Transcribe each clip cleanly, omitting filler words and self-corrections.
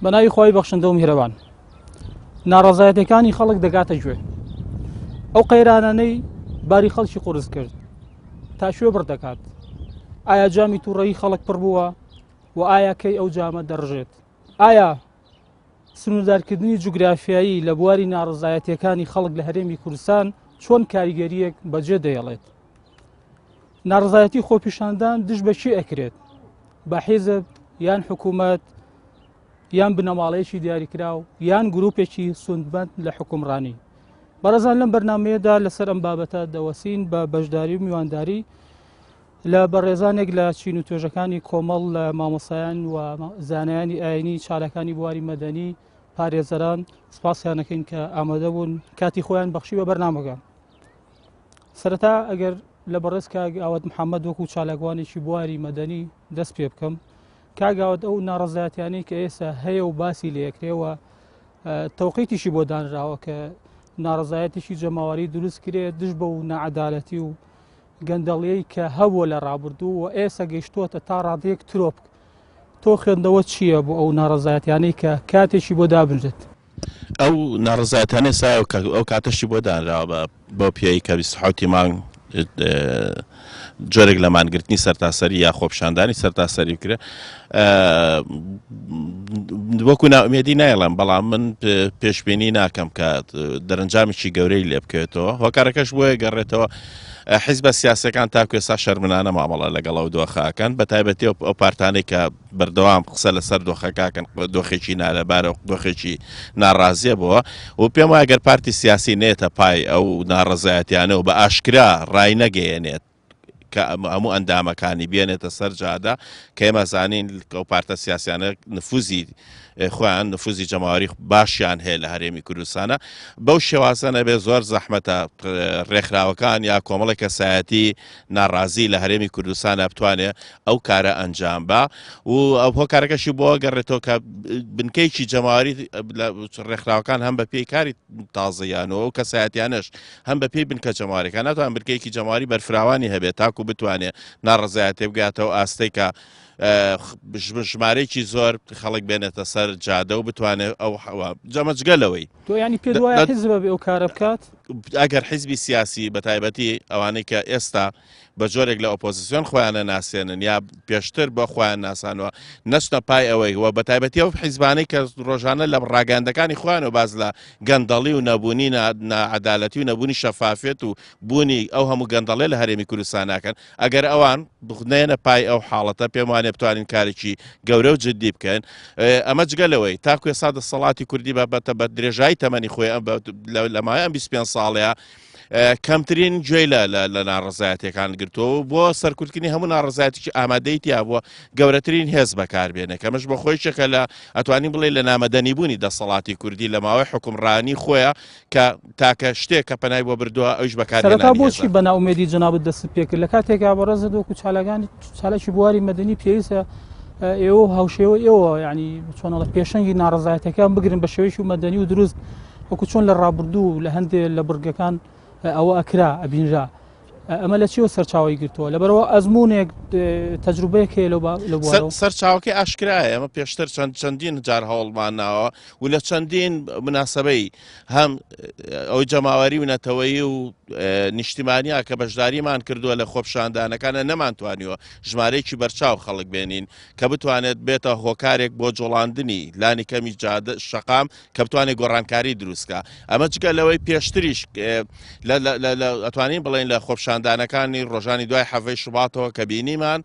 بەناوی خۆی بەخشندە و میهرەبان ناڕەزایەتەکانی خەڵک دەگاتە گوێ ئەو قەیرانانەی باری خەڵکی قورس کرد تا شوێ بڕدەکات ئایا جامی تووڕەیی خەڵک پڕ بووە و ئایا کەی ئەو جامە دەڕژێت ئایا سنووردارکردنی جوگرافیایی لە بواری ناڕەزایەتیەکانی خەڵک لە هەرێمی کوردستان چۆن کاریگەریەک بەجێ دەیەڵێت ناڕەزایەتی خۆپیشاندان دش بە چی ئەکرێت بە حیزب یان حکوومەت یان بنەماڵەیەکی دیاریکراو یان گروپێکی سوندبەند لە حکومڕانی بەڕێزان لەم بەرنامەیەدا لەسەر ئەم بابەتە دەوەسین بە بەشداری و میوانداری لە بەڕێزانێک لە چین و توێژەکانی کۆمەڵ لە مامۆسایان و زانایانی ئاینی چالەکانی بواری مەدەنی پارێزەران سوپاسیانەکەین کە ئامادە بوون کاتی خۆیان بەخشی بە بەرنامەکە سەرەتا ئەگەر لە بەڕێز کاگاوت محەممەد وەکو چالاکوانێکی بواری مەدەنی دەست پێ بکەم کاگاوت ئەو ناڕەزایەتیانەی کە ئێستا هەیە و باسی لەیەکرێەوە تەوقیتیشی بۆ دانراوە کە ناڕەزایەتێکی جەماوەری دروست کرێت دش بە و نەعەدالەتی و گەندەڵیەی کە هەبووە لە ڕابردوو و ئێستا گەیشتووەتە تا ڕادەیەک ترۆپ تۆ خوێندەوە چییە بۆ ئەو ناڕەزایەتیانەی کە کاتێکی بۆ دابنرێت ئەو ناڕزایەتانەی سا ئەو کاتەشی بۆ دانراوە بۆ پێی کە 26 مانگ جۆرێک لە مانگرتنی سەرتاسەری یا خۆپیشاندانی سەرتاسەری بکرێ وەکو ناومێدی نایڵم بەڵام من پێشبینی ناکەم کە دەرەنجامێکی گەورەی لێ بکەوێتەوە هۆکارەکەش بۆیە گەڕێتەوە حیزبە سیاسەکان تاکو ئێستا شەرمنانە مامەڵە لەگەڵ ئەو دۆخەکەن بە تایبەتی ئەو پارتانەی کە بەردەوام قسە لەسەر دۆخەکەکەن دۆخێکی نالەبارە دۆخێکی ناڕازیە بووە و پێم وایە ئەگەر پارتی سیاسی نێتە پای ئەو ناڕەزایەتیانە و بە ئاشکرا ڕای نەگەیەنێت کە هەموو ئەندامەکانی بێنێتە سەر جادا کە ئێمە زانین ئەو پارتە سیاسیانە نفوزی خۆیان نفوزی جەماوەری باشیان هەیە لە هەرێمی کوردستانە بەو شێوازە نەبێ زۆر زەحمەتە ڕێکخراوەکان یا کۆمەڵی کەسایەتی ناڕازی لە هەرێمی کوردستانە بتوانێت ئەو کارە ئەنجام بە و ئەو هۆکارەکەشی بۆ گەڕێتەوە کە بنکەیکی جەماوەری ڕێکخراوەکان هەم بە پێی کاری تازەیانەوە و کەسایەتیانش هەم بە پێی بنکە جەماوەریەکان ناتوان بنکەیەکی جەماوەری بەرفراوانی هەبێت تاکو بتوانێت ناڕەزایەتێ بگاتەوە ئاستەی کە ژمارەیەکی زۆر خەڵک بێنێتە سەر جادە و بتوانێت ئەو جەمەجگەلەوەی تۆ ینی پێ وایە حیزب بێ ئەو کارە بکات ئەگەر حیزبی سیاسی بە تایبەتی ئەوانەی کە ئێستا بە جۆرێک لە ئۆپۆزیسیۆن خۆیانە ناسێنن یا پێشتر بە خۆیان ناسانەوە نەچنە پای ئەوەی وە بە تایبەتی ئەو حیزبانەی کە ڕۆژانە لە ڕاگەاندەکانی خۆیان و باز لە گەندەڵی و نەبوونی نەعەدالەتی و نەبوونی شەفافێت و بوونی ئەو هەموو گەندەڵێ لە هەرێمی کوردستان ناکەن ئەگەر ئەوان بنێنە پای ئەو حاڵەتە پێم وانێ بتوانین کارێکی گەورە و جددی بکەن ئەمە جگەلەوەی تاکو ێستا دەسەڵاتی کوردی بەبەتە بە درێژایی تەمەنی خۆی لە مایە 25 ساڵەیە کەمترین گوێی لە ناڕەزایەتیەکان گرتووە بۆ سەرکوتکردنی هەموو ناڕەزایەتێکی ئامادەیتیا بووە گەورەترین هێز بەکاربێنێ کەمەش بە خۆی شەکە لە ئەتوانین بڵێ لە نامەدەنیبوونی دەسەڵاتی کوردی لە ماوەی حکومڕانی خۆیە کە تاکە شتێک کە پەنای بۆ بردووە ئەوش بەکارهێنانی بۆچی بە ناومێدی جەنابەت دەست پێکرد لە کاتێکا بەڕێزت وەکو چالاکی بواری مەدەنی پێویستە ئێوە هاوشێوە ئێوە ینی چۆنەڵە پێشەنگی ناڕەزایەتەکان بگرن بە شێوەیەکی مەدەنی و دروست وەکو چۆن لە ڕابردوو لە هەندێک لە بڕگەکان ئەوە ئەکرا ئەبینرا ئەمە لە چیوە سەرچاوی گرتووە لەبەرەوە ئەزمونێک تەجروبەیەک هەیە لە سەرچاوەکەی ئاشکرایە ئەمە پێشتر چەندین جار هەوڵمان ناوە و لە چەندین مناسبەی هەم ئەوی جەماوەری و نەتەوەیی و نیشتیمانیا کە بەشداریمان کردووە لە خۆپیشاندانەکانە نەمانتوانیوە ژمارەیەکی بەرچاو خەڵک بێنین کە بتوانێت بێتە هۆکارێک بۆ جوڵاندنی لانی کەمی شەقام کە بتوانێت گۆڕانکاری دروستکە ئەمە جگە لەوەی پێشتریش ئەتوانین بڵێن لە خۆپیشاندانەکانی ڕۆژانی دوای حەڤەی شوباتەوە کە بینیمان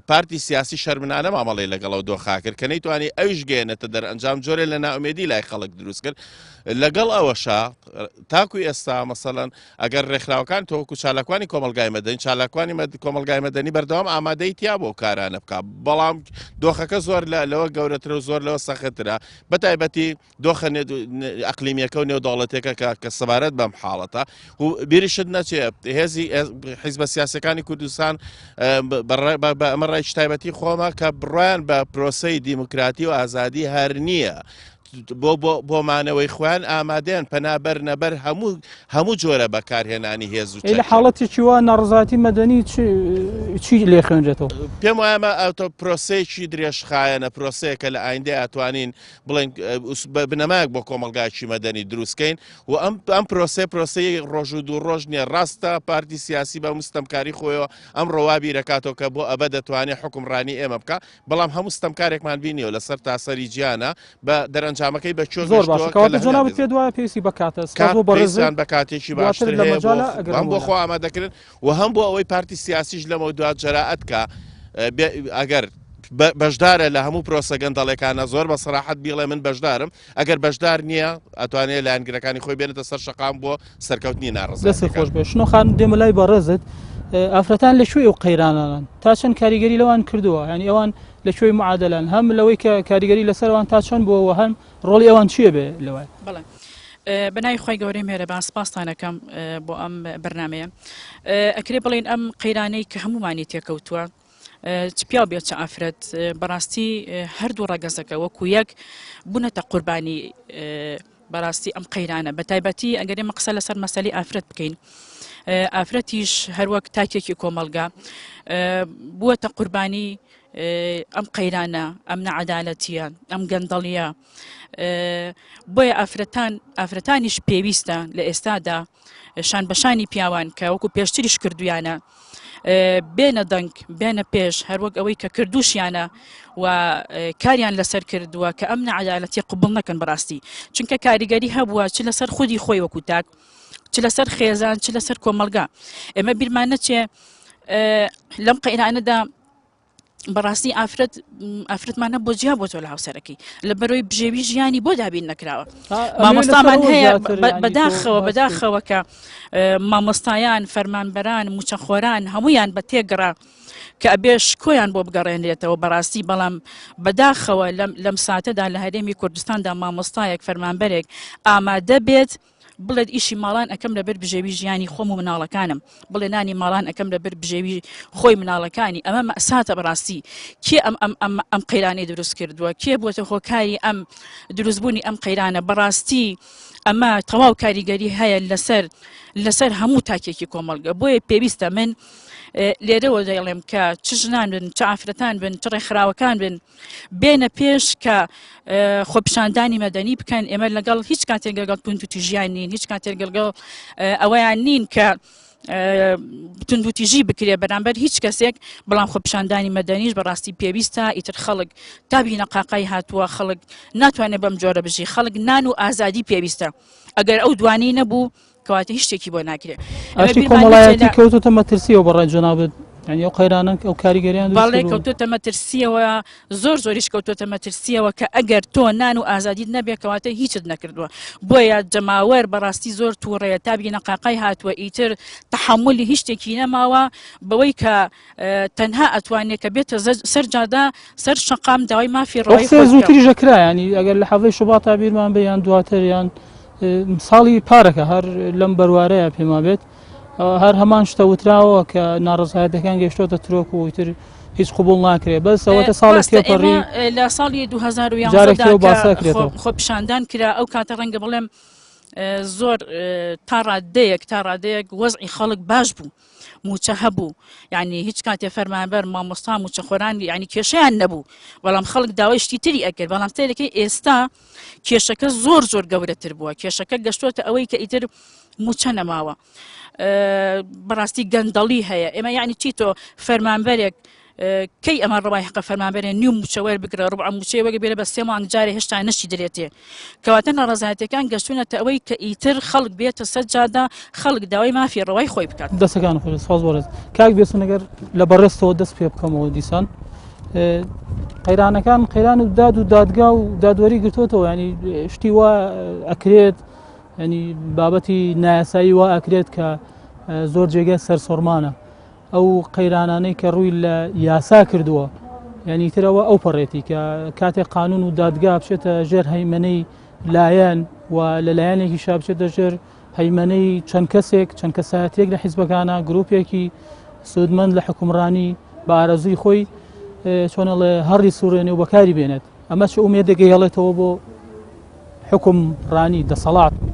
پارتی سیاسی شەرمنانە مامەڵی لەگەڵەوە دۆخا کرد کە نەیتوانی ئەویش گەێنێتە دەرئەنجام جۆرێ لە ناومێدی لای خەڵک دروست کرد لەگەڵ ئەوەشا تاکوی ئێستا مەسەڵەن ئەگەر ڕێکخراوەکان تۆوەکو چالاکوانی کۆمەلگای مەدەنی چالاکوانی کۆمەلگای مەدەنی بەردەوام ئامادەی تیا بۆ کارانە بکات بەڵام دۆخەکە زۆر لەوە گەورەتر و زۆر لەوە سەخترا بە تایبەتی دۆخە ئەقلیمیەکە و نێودەوڵەتێکە کە سەبارەت بەم حاڵەتە و بیریشت نەچێت هێزی حیزبە سیاسەکانی کوردستان ئەمە ڕای تایبەتی خۆمە کە بڕیان بە پرۆسەی دیموکراتی و ئازادی هەر نییە بۆ مانەوەی خۆیان ئامادەیان پەنابەر نەبەر هەموو جۆرە بەکارهێنانی هێز و لە حاڵەتێکی وا ناڕزاتی مەدەنی چی لێ خوێنرێتەوە پێم وایە ئەوتۆ پرۆسەیەکی درێژخایەنە پرۆسەیەکە لە ئایندە ئەتوانین بڵێن بنەمایەک بۆ کۆمەلگایکی مەدەنی دروستکەین و ئەم پرۆسەی ڕۆژ و دوو ڕۆژ نییە ڕاستە پارتی سیاسی بە مستەمکاری خۆیەوە ئەم ڕۆوابی دەکاتەوە کە بۆ ئەبە دەتوانێت حکومڕانی ئێمە بکە بەڵام هەموو ستەمکارێکمان بینیەوە لەسەر تاسەری گیانە بە دەرەنجامەکەی بە چۆن زۆر باشەکەواتە جۆنابەت پێ دوایە پێویستی بەکاتە بەڕێزان بە کاتێکی باشتر هەم بۆ خۆ ئامادەکردن و هەم بۆ ئەوەی پارتی سیاسیش لەمە دوات جەراعەت کە ئەگەر بەشدارە لە هەموو پرۆسە گەندەڵەکانە زۆر بە سەراحەت بیڵێ من بەشدارم ئەگەر بەشدار نییە ئەتوانێت لایەنگرەکانی خۆی بێنێتە سەر شەقام بۆ سەرکەوتنی ناڕزە دەستی خۆش بێ شنۆخان دێمە لای بەڕێزت ئافرەتان لە شوێ و قەیرانان تا چەند کاریگەری لەوان کردووە ینی ئەوان لە شوێی معادلان هەم لەوەی کە کاریگەری لەسەروان تا چەند بووەوە هەم ڕۆڵی ئەوان چییە بێ لەوە بەناوی خۆی گەورەی مێرەبان سپاستانەکەم بۆ ئەم بەرنمەیە ئەکرێ بڵێن ئەم قەیرانەی کە هەمومانی تێکەوتووە چ پیا بێت چ ئافرەت بەڕاستی هەردوو ڕەگەزەکە وەکو یەک بوونەتە قوربانی بەڕاستی ئەم قەیرانە بە تایبەتی ئەگەر ئێمە قسە لەسەر مەسەلەی ئافرەت بکەین ئافرەتیش هەروەک تاکێکی کۆمەلگا بووەتە قوربانی ئەم قەیرانە ئەم نەعەدالەتیە ئەم گەندەڵیە بۆیە ئافرەتانیش پێویستە لە ئێستادا شان بەشانی پیاوان کە وەکو پێشتریش کردویانە بێنە دەنگ بێنە پێش هەروەک ئەوەی کە کردوشیانە و کاریان لەسەر کردووە کە ئەم نەعەدالەتی قبول نەکەن بەڕاستی چونکە کاریگەری هەبووە چ لەسەر خودی خۆی وەکو تاک چ لەسەر خێزان چ لەسەر کۆمەلگا ئێمە بیرمان نەچێ لەم قەیرانەدا بەڕاستی ئافرەتمانە بۆ جیا بۆ تۆ لە هاوسەرەکەی لە بەرەوەی بژێوی ژیانی بۆ دابین نەکراوە مامۆستامان هەیە بەداخەوە کە مامۆستایان فەرمانبەران موچەخۆران هەمویان بە تێگەڕا کە ئەبێش کۆیان بۆ بگەڕێنرێتەوە بەڕاستی بەڵام بەداخەوە لەم ساتەدا لە هەرێمی کوردستاندا مامۆستایەک فەرمانبەرێک ئامادە بێت بڵێت ئیشی ماڵان ئەەکەم لەبەر بژێوی ژیانی خۆم و مناڵەکانم بڵێ نانی ماڵان ئەەکەم لەبەر بژێوی خۆی مناڵەکانی ئەمە مەساتە بەڕاستی کێ ئەم قەیرانەی دروست کردووە کێ بۆتە هۆکاری ئەم دروستبوونی ئەم قەیرانە بەڕاستی ئەمە تەواو کاریگەری هەیە لەسەر هەموو تاکێکی کۆمەلگە بۆیە پێویستە من لێرەوە دەڵێم کە چ ژنان بن چ ئافرەتان بن چ ڕێکخراوەکان بن بێنە پێش کە خۆپیشاندانی مەدەنی بکەن ئێمە لەگەڵ هیچ کاتێک لەگەڵ توندوتی ژیان نین هیچ کاتێک لەگەڵ ئەوەیان نین کە توندوتیژی بکرێ بەرامبەر هیچ کەسێک بەڵام خۆپیشاندانی مەدەنیش بەڕاستی پێویستە ئیتر خەڵک تابینە قاقای هاتووە خەڵک ناتوانێت بەم جۆرە بژی خەڵک نان و ئازادی پێویستە ئەگەر ئەو دوانی نەبوو کەواتە هیچ شتێکی بۆ ناکرێت کۆمەڵایەتی کەوتۆتە مەترسیەوە بەڕای جەنابەت ینی ئەو قەیرانە ئەو کاریگەریان باڵێ کەوتۆتە مەترسیەوە زۆریش کەوتۆتە مەترسیەوە کە ئەگەر تۆ نان و ئازادیت نەبێ کەواتە هیچت نەکردووە بۆیە جەماوەر بەڕاستی زۆر تووڕەیە تابینە قاقای هاتووە ئیتر تەحملی هیچ شتێکی نەماوە بەوەی کە تەنها ئەتوانێت کە بێتە سەرجادا سەر شەقام داوای مافی ڕۆی زووتری ژەکرا ینی ئەگەر لە حەڤەی شوبات بیرمان بێ یان دواتر یان ساڵی پارەکە هەر لەم بەروارەیە پێما بێت هەر هەمان شتە وتراوە کە ناڕزایەتەکان گەشتۆتە ترۆک و ئیتر هیچ قبول ناکرێت بەس ئەوەتە ساڵی تێپەڕی لە ساڵی 2011 خۆپیشاندان کرا ئەو کاتە ڕەنگە بڵێم زۆر تا ڕادەیەک وەزعی خەڵک باش بوو موچە هەبوو یعنی هیچ کاتێ فەرمانبەر مامۆستا موچەخۆران ینی کێشەیان نەبوو بەڵام خەڵک داوای شتی تری ئەکرد بەڵام تێلەکەی ئێستا کێشەکە زۆر گەورەتر بووە کێشەکە گەشتۆتە ئەوەی کە ئیتر موچە نەماوە بەڕاستی گەندەڵی هەیە ئێمە یعنی چی تۆ فەرمانبەرێک کەی ئەمە ڕەوای حقە فەرمانبەرێ نیو موچەوەر بگرە ڕوبع موچەی وەگە بێرە بە 3 مانگ جارێ هێشتا نەشی درێتێ کەواتە ناڕەزایەتەکان گەشتونەتە ئەوەی کە ئیتر خەڵک بێتە سەرجادا خەڵک داوای مافی ڕەوای خۆی بکات دەستەکان خۆش ساز وەرز کاک بێسن ئەگەر لە بەڕێستەوە دەست پێ بکەمەوە دیسان قەیرانەکان قەیران و داد و دادگا و دادوەری گرتوتەوە ینی شتی وا ئەکرێت ینی بابەتی نایاسایی وا ئەکرێت کە زۆر جێگە سەرسۆرمانە ئەو قەیرانانەی کە ڕووی لە یاسا کردووە یعنی ترەوە ئەو پەڕێتی کە کاتێک قانون و دادگا بچێتە ژێر هەیمەنەی لایەن و لە لایەنێکی شا بچێتە ژێر هەیمەنەی چەند کەسێک چەند کەسایەتێک لە حیزبەکانە گروپێکی سودمەند لە حکومڕانی بە ئارەزوی خۆی چۆنەڵێ هەڕی سوورێنێ و بەکاری بێنێت ئەمە چ ئومێدەگەی هەڵێتەوە بۆ حکومڕانی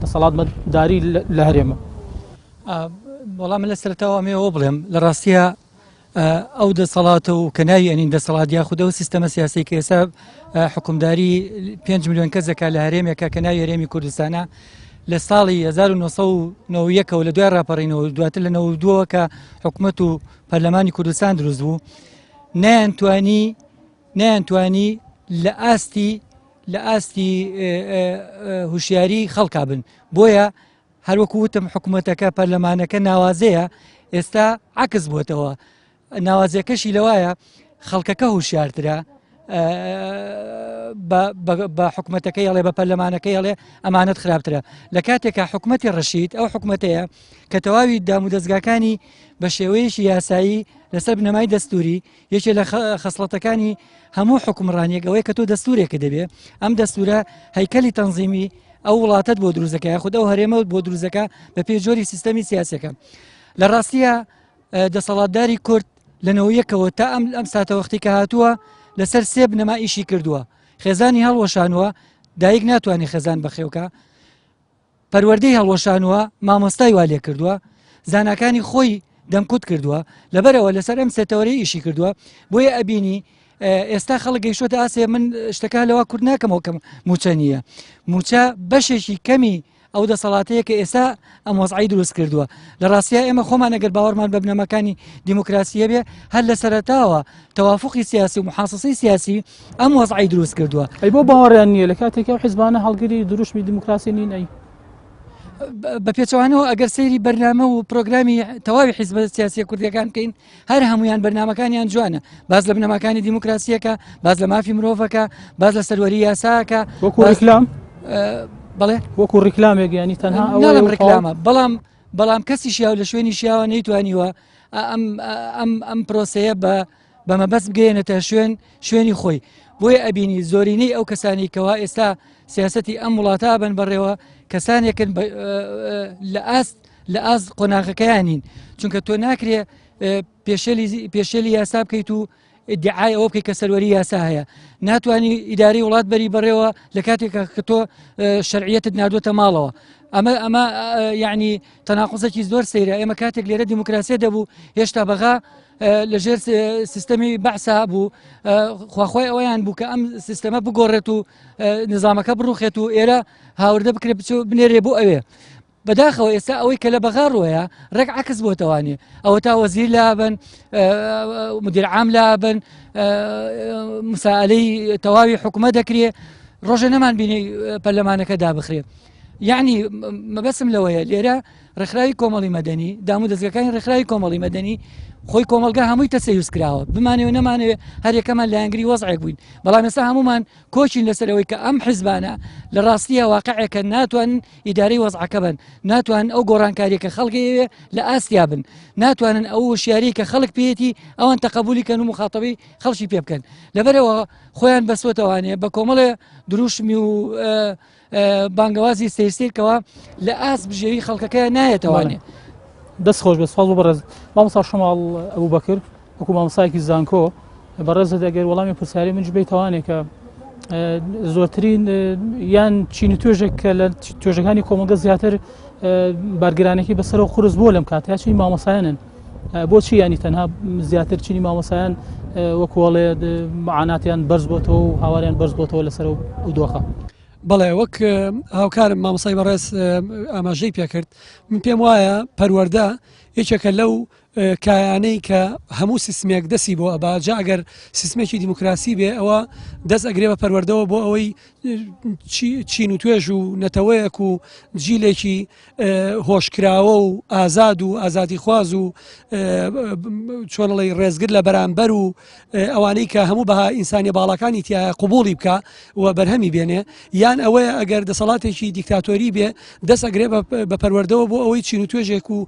دەسەڵاتداری لە هەرێمە. وەڵام لە سەرەتاوە ئەمێەوە بڵێم لە ڕاستیە ئەو دەسەڵاتە و کە ناوی ئەنین دەسەڵات یاخودە و سیستەمە سیاسی کە ئێستا حکومداری 5 میلیۆن کەس دەکات لە هەرێمێکە کە ناوی هەرێمی کوردستانە لە ساڵی 1990 و لە دوای ڕاپەڕینەوە دواتر لە 92 کە حکوومەت و پەرلەمانی کوردستان دروست بوو نەیانتوانی لە ئاستی هوشیاری خەڵکا بن بۆیە هەروەکو وتم حکوومەتەکە پەرلەمانەکە ناوازەیە ئێستا عکس بووتەوە ناوازەکەشی لەوایە خەڵکەکە هوشیارترە بە حکوومەتەکەی هەڵێ بە پەرلەمانەکەی هەڵێ ئەمانەت خراپترە لە کاتێکە حکوومەتی ڕەشید ئەو حکوومەتەیە کە تەواوی دام و دەستگاکانی بە شێوەیەشی یاسایی لەسەر بنەمای دەستوری یەکێ لە خەسڵەتەکانی هەموو حکومڕانیەک ئەوەی کە تۆ دەستورێکە دەبێ ئەم دەستورە هەیکەلی تەنزیمی ئەو وڵاتت بۆ دروستەکە خود ئەو هەرێمە بۆ دروستەکە بە پێشجۆری سیستەمی سیاسەکە لە ڕاستیە دەسەڵاتداری کورد لەنەوەیەکەوە تا ئەم ساتە وەختی کە هاتووە لەسەر سێ بنەما ئیشی کردووە خێزانی هەڵوەشانوە دایک ناتوانێت خێزان بەخێوکە پەروەردەی هەڵوەشانوە مامۆستای وا لێ کردووە زاناکانی خۆی دەمکوت کردووە لەبەرەوە لەسەر ئەم سێتەوەرەی ئیشی کردووە بۆیە ئەبینی ئێستا خەڵک گەیشتۆتە ئاسێ من شتەکە لەوە کورد ناکەمەوە کەم موچە نییە موچە بەشێکی کەمی ئەو دەسەڵاتەیە کە ئێستا ئەم وەزعی دروست کردووە لە ڕاستیە ئێمە خۆمان ئەگەر باوەڕمان بە بنەمەکانی دیموکراسیە بێ هەر لە سەرەتاوە تەوافقی سیاسی و محاسەسەی سیاسی ئەم وەزعی دروست کردووە ئەی بۆ باوەڕیان نییە لە کاتێکە حیزبانە هەڵگری دروشمی دیموکراسی نینەی بە پێچوانەوە ئەگەر سەیری بەرنامە و پرۆگرامی تەواوی حیزبە سیاسی کوردیەکان بکەین هەر هەمویان بەرنمەکانیان جوانە باز لە بنەماکانی دیموکراسیەکە باز لە مافی مرۆڤەکە باز لە سەروەری یاساکە وەکو ڕیکلام بەڵێ وەکو ڕیکلامێک ینی تەنها ناڵم ڕیکلامە بەڵام کەسی شیاو لە شوێنی شیاوە نەیتوانیوە ئەم پرۆسەیە بە مەبەست بگەێنێتە شوێنی خۆی بۆیە ئەبینی زۆرینەی ئەو کەسانی کەوا ئێستا سیاسەتی ئەم وڵاتە بن بەڕێوە کەسانێکن لە ئاست قۆناغەکەیانین چونکە تۆ ناکرێ پێشێلی یاسا بکەیت و ادعای ئەوە بکەیت کە سەروەری یاسا هەیە ناتوانانی ئیداری وڵات بەری بەڕێوە لە کاتێکە کە تۆ شەرعیەتت نادوێتە ماڵەوە ئەمە یعنی تەناقوزێکی زۆر سەیرە ئێمە کاتێک لێرە دیموکراسی دەبوو هێشتا بەغا لەژێر سیستەمی بەعسا بوو خواخوای ئەوەیان بوو کە ئەم سیستەمە بگۆڕێت و نظامەکە بڕوخێت و ئێرە هاوردە بکرێت بنێرێ بۆ ئەوێ بەداخەوە ئێستا ئەوەی کە لە بەغا ڕۆیە ڕێک عکس بۆتەوانێ ئەوە تا وەزیر لابن مدیر عام لابن مسائلەی تەواوی حکومەت دەکرێت ڕۆژە نەمان بینی پەرلەمانەکە دابخرێت یعنی مەبەسم لەوەیە لێرە ڕێکخراوی کۆمەڵی مەدەنی دام و دەستگاکانی ڕێکخراوی کۆمەڵی مەدەنی خۆی کۆمەلگا هەمووی تەسەیوس کراوە بمانەوە نەمانەوێت هەرێکەمان لە ئەنگری وەزعێک بووین بەڵام ئێستا هەمومان کۆچین لەسەرەوەی کە ئەم حیزبانە لە ڕاستیە واقعەکە ناتوانن ئیدارەی وەزعەکە بن ناتوانن ئەو گۆڕانکاریەکە خەڵکەیەوێ لە ئاستیا بن ناتوانن ئەو وشیاری کە خەڵک پێێتی ئەوان تەقبولی کەن و مخاطبی خەڵکی پێ بکەن لەبەرەوە خۆیان بەسوەتەوانێ بە کۆمەڵێ دروشمی و بانگەوازی سیرکەوە لە ئاست بژێوی خەڵکەکە نایەتەوانێ دەست خۆش بەسپاس بۆ بەڕێز مامۆستا شەماڵ ئەبوو بەکر وەکو مامۆستایەکی زانکۆ بەڕێزە دەگەر وەڵامی پرسیاری من بێتوانێت کە زۆرترین یان چین توێژێک کە لە توێژەکانی کۆمەلگە زیاتر بارگرانێکی بەسەر و قورس بۆ لەم کاتیا چینی مامۆسایانن بۆچی ینی تەنها زیاتر چینی مامۆسایان وەکوڵێ معاناتیان بەرز بۆتەوە و هاواریان بەرز بۆتەوە لەسەر و دۆخە بەڵێ وەک هاوکارم مامۆسای بەڕێز ئاماژەی پێکرد من پێم وایە پەروەردە یەکێکە لەو کایانەی کە هەموو سیستمێک دەسی بۆ ئەبا جا ئەگەر سیستمێکی دیموکراسی بێ ئەوە دەست ئەگرێ بە پەروەردەوە بۆ ئەوەی چین و توێژ و نەتەوەیەک و جیلێکی هۆشکراوە و ئازاد و ئازادی خواز و چۆنەڵی ڕێزگر لە بەرامبەر و ئەوانەی کە هەموو بەها ئینسانی باڵەکانی تیا قوبوڵی بکە و بەرهەمی بێنێ یان ئەوەیە ئەگەر دەسەڵاتێکی دیکتاتۆری بێ دەست ئەگرێ بە پەروەردەوە بۆ ئەوەی چین و توێژێک و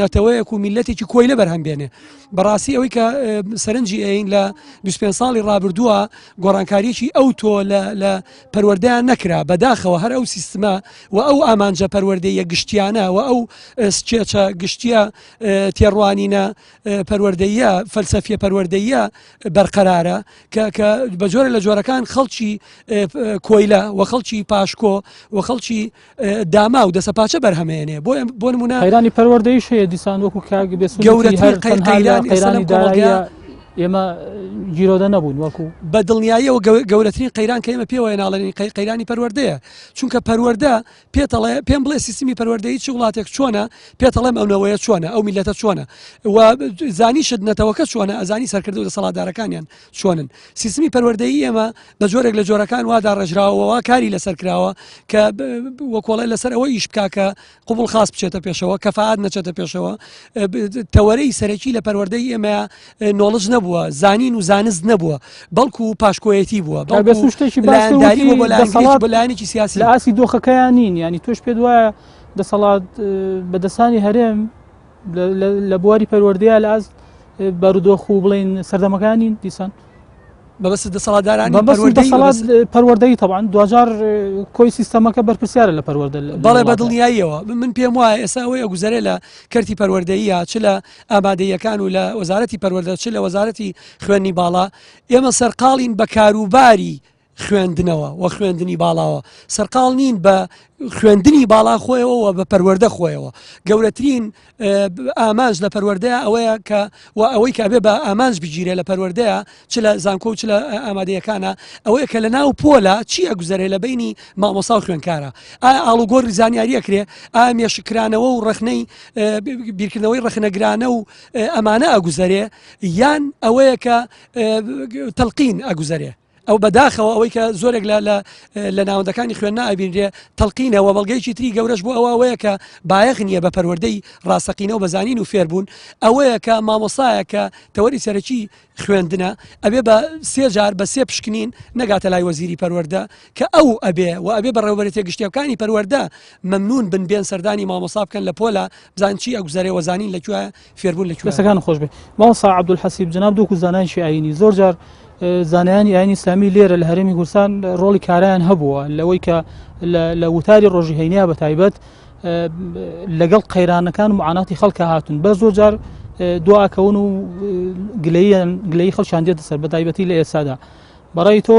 نەتەوەیەک و میلەتێکی شتێکی کۆی لە بەرهەم بێنێ بەڕاستی ئەوەی کە سەرنجی ئەین لە 25 ساڵی ڕابردووە گۆڕانکاریەکی ئەو تۆ لە پەروەردەیان نەکرا بەداخەوە هەر ئەو سیستمە و ئەو ئامانجە پەروەردەیە گشتیانە و ئەو سچێچە گشتیە تێڕوانینە پەروەردەیە فەلسەفیە پەروەردەیە بەرقەرارە کە بە جۆرە لە جۆرەکان خەڵکی کۆیلە و خەڵکی پاشکۆ و خەڵکی داما و دەسەپاچە بەرهەمێنێ بۆ نمونە قەیرانی پەروەردەیش هەیە دیسان وەکو گەورەترین قەیرانی ئێمە گیرۆدە نەبوون وەکو بە دڵنیاییەوە گەورەترین قەیران کە ئێمە پێوەیە ناڵێنی قەیرانی پەروەردەیە چونکە پەروەردە پێم بڵێ سیستمی پەروەردەیی چ وڵاتێک چۆنە پێتەڵێم ئەونەوەیە چۆنە ئەو میلەتە چۆنە و زانیشت نەتەوەکە چۆنە ئەزانی سەرکردە و دەسەڵاتدارەکانیان چۆنن سیستمی پەروەردەیی ئێمە بە جۆرێک لە جۆرەکان وادا ڕێژراوەوە کاری لەسەر کراوە کە وەکۆڵی لەسەر ئەوە ئیش بکا کە قوبڵ خاص بچێتە پێشەوە کەفاعات نەچێتە پێشەوە تەوەرەی سەرەکی لە پەروەردەی ئێمە نۆڵج نەبووە زانین و زانست نەبووە بەڵکو پاشکۆیەتی بووە بەلایەنێکی سیاسی لە ئاسی دۆخەکەیان نین ینی تۆش پێت وایە دەسەڵات بەدەستانی هەرێم لە بواری پەروەردەیە لە ئاست بارودۆخ و بڵین سەردەمەکانین دیسان بەبەست دەسەڵاتدارانی پەروەردەی طبعا دوجار کۆی سیستەمەکە بەرپرسیارە لە پەروەردە بەڵێ بە دڵنیاییەوە من پێم وایە ئێستا ئەوەیە گوزارێ لە کەرتی پەروەردەیە چ لە ئامادەیەکان و لە وەزارەتی پەروەردە چ لە وەزارەتی خوێندنی باڵا ئێمە سەرقاڵین بە کاروباری خوێندنەوە و خوێندنی باڵاوە سەرقاڵ نین بە خوێندنی باڵا خۆیەوە و بە پەروەردە خۆیەوە گەورەترین ئامانج لە پەروەردەیە ئەوەیە کە ئەوەی کە بێ بە ئامانج بگیرێ لە پەروەردەیە چ لە زانکۆ و چ لە ئامادەیەکانە ئەوەیە کە لە ناو پۆلە چی ئەگوزارێ لە بینی مامۆستا و خوێنکارە ئایا ئاڵوگۆڕی زانیاریەکرێ ئایا مێشکرانەوە و ڕخنەی بیرکردنەوەی ڕخنەگرانە و ئەمانە ئەگوزارێ یان ئەوەیە کە تەلقین ئەگوزارێ ئەو بەداخەوە ئەوەی کە زۆرێک لە ناوەندەکانی خوێن نابینرێ تەلقینەوە بەڵگەیکی تری گەورەش بۆ ئەوەیە کە بایەخ نییە بە پەروەردەی ڕاستەقینەوە بە زانین و فێربوون ئەوەیە کە مامۆسایە کە تەوەری سەرەکی خوێندنە ئەبێ بە سێ جار بە سێ پشکنین نەگاتە لای وەزیری پەروەردە کە ئەو ئەبێ و ئەبێ بەڕێوەبەرێتی گشتیەکانی پەروەردە مەمنون بن بێن سەردانی مامۆسا بکەن لە پۆلە بزان چی ئەگوزارێ وەزانین لەکوێ فێربوون لەکوێ سەکان خۆش بێ مامۆستا عەبدولحەسیب جەناب دووکو زانایشی ئاینی زۆر جار زانایانی ئاینی ئیسلامی لێرە لە هەرێمی کوردستان ڕۆڵی کارایان هەبووە لەوەی کە لە وتاری ڕۆژی هەینیا بە تایبەت لەگەڵ قەیرانەکان و معاناتی خەڵکە هاتون بە زۆر جار دواکەون و گلەی خەڵکیان دێتە سەر بە تایبەتی لە ئێسادا بەڕای تۆ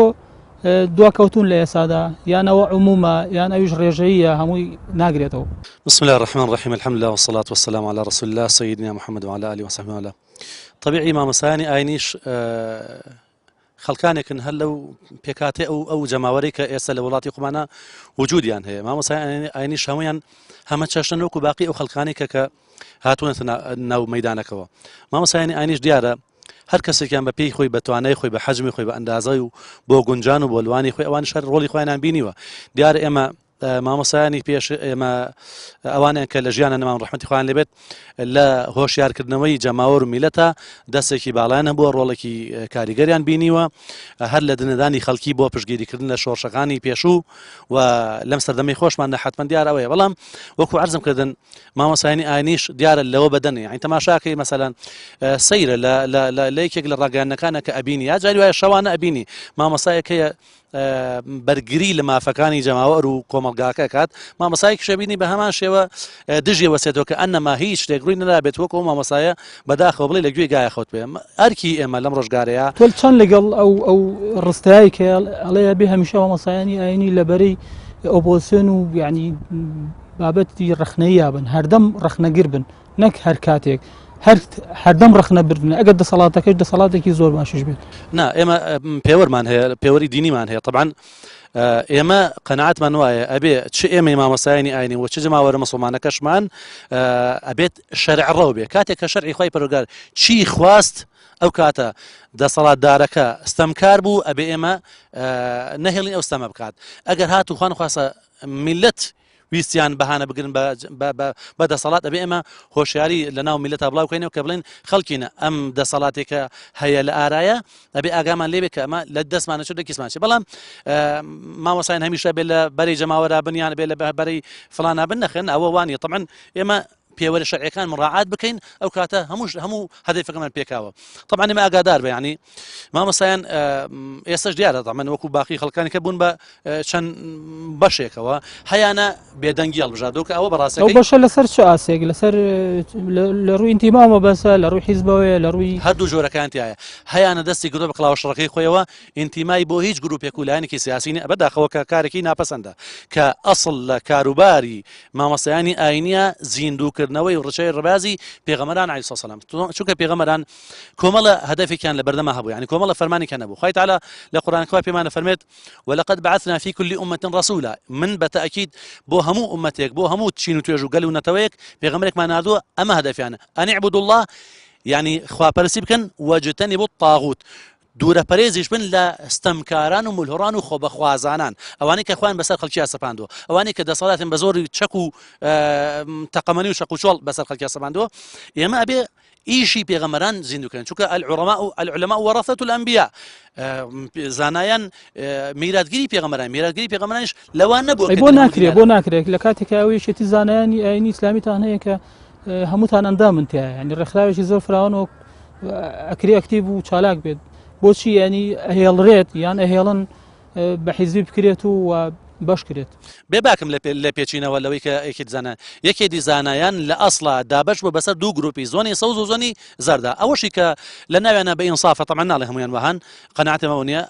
دواکەوتون لە ئێسادا یان ئەوە عمومە یان ئەویش ڕێژەیە هەمووی ناگرێتەوە بسم الله الرحمن الرحيم الحمد لله والصلاة والسلام على رسول الله سيدنا محمد وعلى آله وصحبه وسلم طبيعي مامۆسایانی ئاینیش خەڵکانێکن هەر لەو پێکاتێ ئەو جەماوەری کە ئێستا لە وڵاتی خۆمانە وجودیان هەیە مامۆسای ئاینیش هەمویان هەمە چەشتن وەکو باقی ئەو خەڵکانی کە هاتوونەتە ناو مەیدانەکەەوە مامۆسایانی ئاینیش دیارە هەر کەسێکیان بە پێی خۆی بە توانای خۆی بە حەجمی خۆی بە ئەندازای و بۆ گونجان و بۆ لوانی خۆی ئەوان شەر ڕۆڵی خۆیان بینیوە دیارە ئێمە مامۆسایانی پێش ئێمە ئەوانیان کە لە ژیانە نەمان ڕەحمەتی خۆیان لێبێت لە هۆشیارکردنەوەی جەماوەر و میلەتە دەستێکی باڵایان هەبووە ڕۆڵێکی کاریگەریان بینیوە هەر لە دنەدانی خەڵکی بۆ پشتگیریکردن لە شۆڕشەکانی پێشوو و لەم سەردەمەی خۆشمان حتمەن دیارە ئەوەیە بەڵام وەکو عەرزم کردن مامۆسایانی ئاینیش دیارە لەوە بەدەنێ یعنی تەماشاکەی مەسەلەن سەیرە لە یەکێک لە ڕاگەیاندنەکانە کە ئەبینی یا جاری وایە شەوانە ئەبینی مامۆسایەکەیە بەرگری لە مافەکانی جەماوەر و کۆمەلگاکە کات مامۆسایەکی شەبینی بە هەمان شێوە دژی وەسێتەوە کە ئەنەما هیچ شتێک ڕووی نەدابێت وەکو مامۆسایە بەداخەوە بڵێ لەگوێ گایە خۆت پێ ئەرکی ئێمە لەم ڕۆژگارەیە تۆ چەند لەگەڵ ئەو ڕستایی کە ئەڵەیە بێ هەمیشە مامۆسایانی ئاینی لەبەرەی ئۆپۆزیسیۆن و یعنی بابەتی ڕخنەیی یابن هەردەم ڕخنەگیر بن نەک هەر کاتێک هەردەم ڕخنە بردن ئەگەر دەسەڵاتەکەش دەسەڵاتێکی زۆر باشش بێت نا ئێمە پێوەرمان هەیە پێوەری دینیمان هەیە طبعا ئێمە قەنەعەتمان وایە ئەبێ چ ئێمەی مامۆسایانی ئاینی و چ جەماوەرە مەسڵمانەکەشمان ئەبێت شەرع ڕەو بێ کاتێک کە شەرعی خوای پەروەردگار چی خواست ئەو کاتە دەسەڵاتدارەکە ستەمکار بوو ئەبێ ئێمە نەهێڵین ئەو ستەمە بکات ئەگەر هاتوو خوان خواستە میلەت ویستیان بەهانە بگرن بە دەسەڵات ئەبێ ئێمە هۆشیاری لە ناو میلەتە بڵاو بکەینەوە کە بڵێن خەڵکینە ئەم دەسەڵاتێکە هەیە لە ئارایە ئەبێ ئاگامان لێبێ کە ئەمە لە دەستمانە چ دەکیسمانچێ بەڵام مامۆسایان هەمیشە بێ لە بەرەی جەماوەرا بنیان بێ لە بەرەی فڵانە بن نەخێن ئەوە وانە طبعا ئێمە پێوەرە شەرعیەکان مڕاعات بکەین ئەو کاتە هەموو هەدەفەکەمان پێکاوە طبعا ئێمە ئاگادار بە ینی مامۆسایان ئێستش دیارە تەمان وەکو باقی خەڵکانی کە بوون بە چەند بەشێکەوە هەیانە بێدەنگی هەڵبژاردەوە کە ئەوە بەڕاستەکەی ئەو بەشە لەسەر چ ئاسێک لەسەر لە ڕووی ئینتیمامە بەسە لە ڕووی حیزبەوەیە لە ڕووی هەردوو جۆرەکانتیایە هەیانە دەستی گرۆ بە کڵاوەشڕەکەی خۆیەوە ئینتیمای بۆ هیچ گروپێک و لایەنێکی سیاسی بەداخەوە کە کارێکی ناپەسەندە کە ئەسڵ لە کاروباری مامۆستایانی ئاینیە زیندووکردنەوەی ڕچەی ڕبازی پێغەمەران عەلەیهی سەلام چونکە پێغەمەران کۆمەڵە هەدەفێکیان لە بەردەما هەبوو ینی کۆمەڵە فەرمانێکیان نەبوو خوای تەعالا لە قورئانەکەوە پێمانە فەرمێت ولقد بعثنا في كل أمة رسولا من بتأكيد بو همو أمتك بو همو تشين وتوجو قالوا نتويك بيغمرك ما نادوا أما هدفيانا أن اعبدوا الله يعني خوا پەرستی بکەن واجتنبوا الطاغوت دوورە پەرێزیش بن لە ستەمکاران و مولهوڕان و خۆبەخوازانان ئەوانەی کە خوان بەسەر خەڵکیان سەپاندووە ئەوانەی کە دەسەڵاتیان بە زۆری چەک و تەقەمەنی و شەق و چۆڵ بەسەر خەڵکیان سەپاندووە ئێمە ئەبێ ئیشی پێغەمەران زیندووکەن چونکە العلماء وەرەثەة الأنبیاء زانایان میراثگیری پێغەمەرانیش لەوان نەبووە بۆ ناکرێت لە کاتێکە ئەوەیەتی زانایانی ئاینی ئیسلامیتان هەیە کە هەمووتان ئەندامن تایە ینی ڕێکخراوێکی زۆر فراوانەوە ئەکری ئەکتیڤ و چالاک بێت بۆچی ینی ئەهێڵڕێت یان ئەهێڵن بە حیزبی بکرێت و باش کرێت بێ باکەم لە پێچینەوە لەوەی کە یەکێکی زانایان لە ئەسڵا دابش بۆ بەسەر دوو گروپی زۆنی سەوز و زۆنی زەردا ئەوەشی کە لە ناویانە بە ئینسافە تەمان ناڵێ هەمویان وەهان قەناعەتمەوە نییە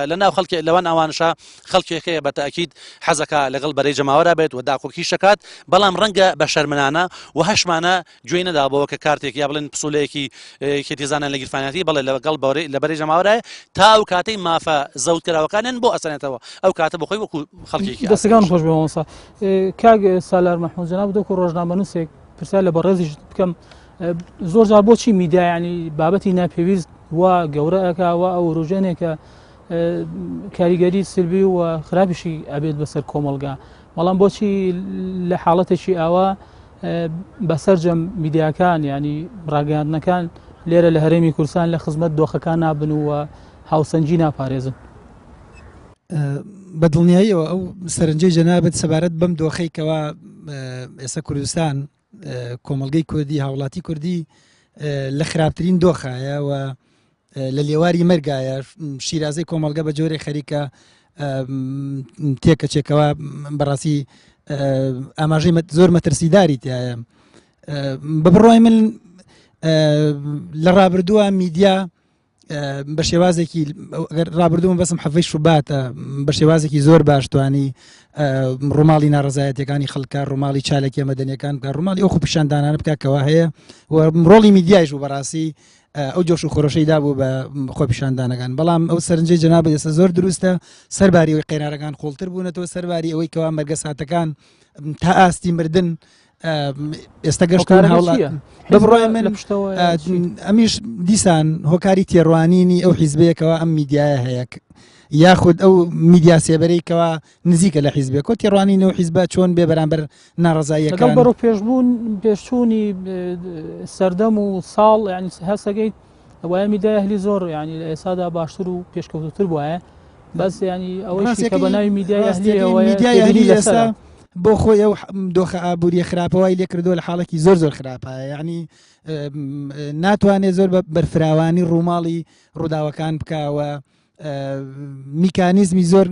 لە ناو خەڵکی لەوان ئەوانشا خەڵکێکەیە بە تەئەکید حەزەکە لەگەڵ بەرەی جەماوەرا بێت و داکۆکی شەکات بەڵام ڕەنگە بە شەرمنانە و هەشمانە گوێی نەدابەوە کە کارتێک یا بڵێن پسوولەیەکی کێتی زانان لە گیرفانەتی بەڵێ لەگەڵ لە بەرەی جەماوەرایە تا ئەو کاتەی مافە زەوتکراوەکانیان بۆ ئەسەنێتەوە ئەو کاتە بە خۆی وەکو خەڵکێکی دەستگان خۆش بەمەسا کاک سالار مەحموود جەناب دۆکو ڕۆژنامەنووسێک پرسیار لە بەڕێزیش بکەم زۆر جار بۆچی میدیا ینی بابەتی ناپێویست وا گەورە ئەکاوە ئەو ڕۆژێنێکە کاریگەری سلبی و خراپیشی ئەبێت بەسەر کۆمەلگا بەڵام بۆچی لە حاڵەتێکی ئاوا بەسەرجەم میدیاکان ینی ڕاگەاندنەکان لێرە لە هەرێمی کوردستان لە خزمەت دۆخەکان نابن و هاوسەنجی ناپارێزن بەدڵنیاییەوە ئەو سەرنجەی جەنابەت سەبارەت بەم دۆخەیەکەوە ئێستا کوردستان کۆمەلگەی کوردی هاوڵاتی کوردی لە خراپترین دۆخایە و لە لێواری مەرگایە شیرازەی کۆمەلگە بە جۆرێک خەریکە تێکەچێکەوە بەڕاستی ئاماژەی زۆر مەترسیداری تایە بە بڕوای من لە ڕابردووە میدیا بە شێوازێکی ڕابردووم بەسم حەفەی شوباتە بە شێوازێکی زۆر باشتوانی ڕووماڵی ناڕزایەتەکانی خەڵکە ڕووماڵی چالێکی مەدەنیەکان بکە ڕووماڵی ئەو پیشاندانانە بکەکەوە هەیە و ڕۆڵی میدیایش و بەڕاستی ئەو جۆش و خۆرەشەی دابوو بە خۆ پیشاندانەکان بەڵام ئەو سەرنجەی جەنابەت ئێستا زۆر دروستە سەرباری ئەوەی قەینارەکان خۆڵتر بوونەتەوە سەرباری ئەوەی کەوا مەرگە ساتەکان تا ئاستی مردن ئێستا گەشتان هەوڵات بە بڕۆی من ئەمیش دیسان هۆکاری تێڕوانینی ئەو حیزبەیەکەوە ئەم میدیایە هەیە یاخود ئەو میدیا سێبەرەیەکەوە نزیکە لە حیزبێک کۆ تێڕوانینەوە حیزبە چۆن بێ بەرامبەر ناڕزاییەکان بەڕۆ پێشچوونی سەردەم و ساڵ ینی هەستەگەیت وایە میدیای هەلی زۆر ینی لە ئێسادا باشتر و پێشکەوتوتر بووایە بەس ینی ئەوەی کە بە ناوی میدیای هەلی ئێستا بۆ خۆی ئەو دۆخە ئابوووریە خراپەوەی لێ کردووە لە حاڵێکی زۆر خراپە یعنی ناتوانێت زۆر بە بەرفراوانی ڕووماڵی ڕووداوەکان بکەوە میکانیزمی زۆر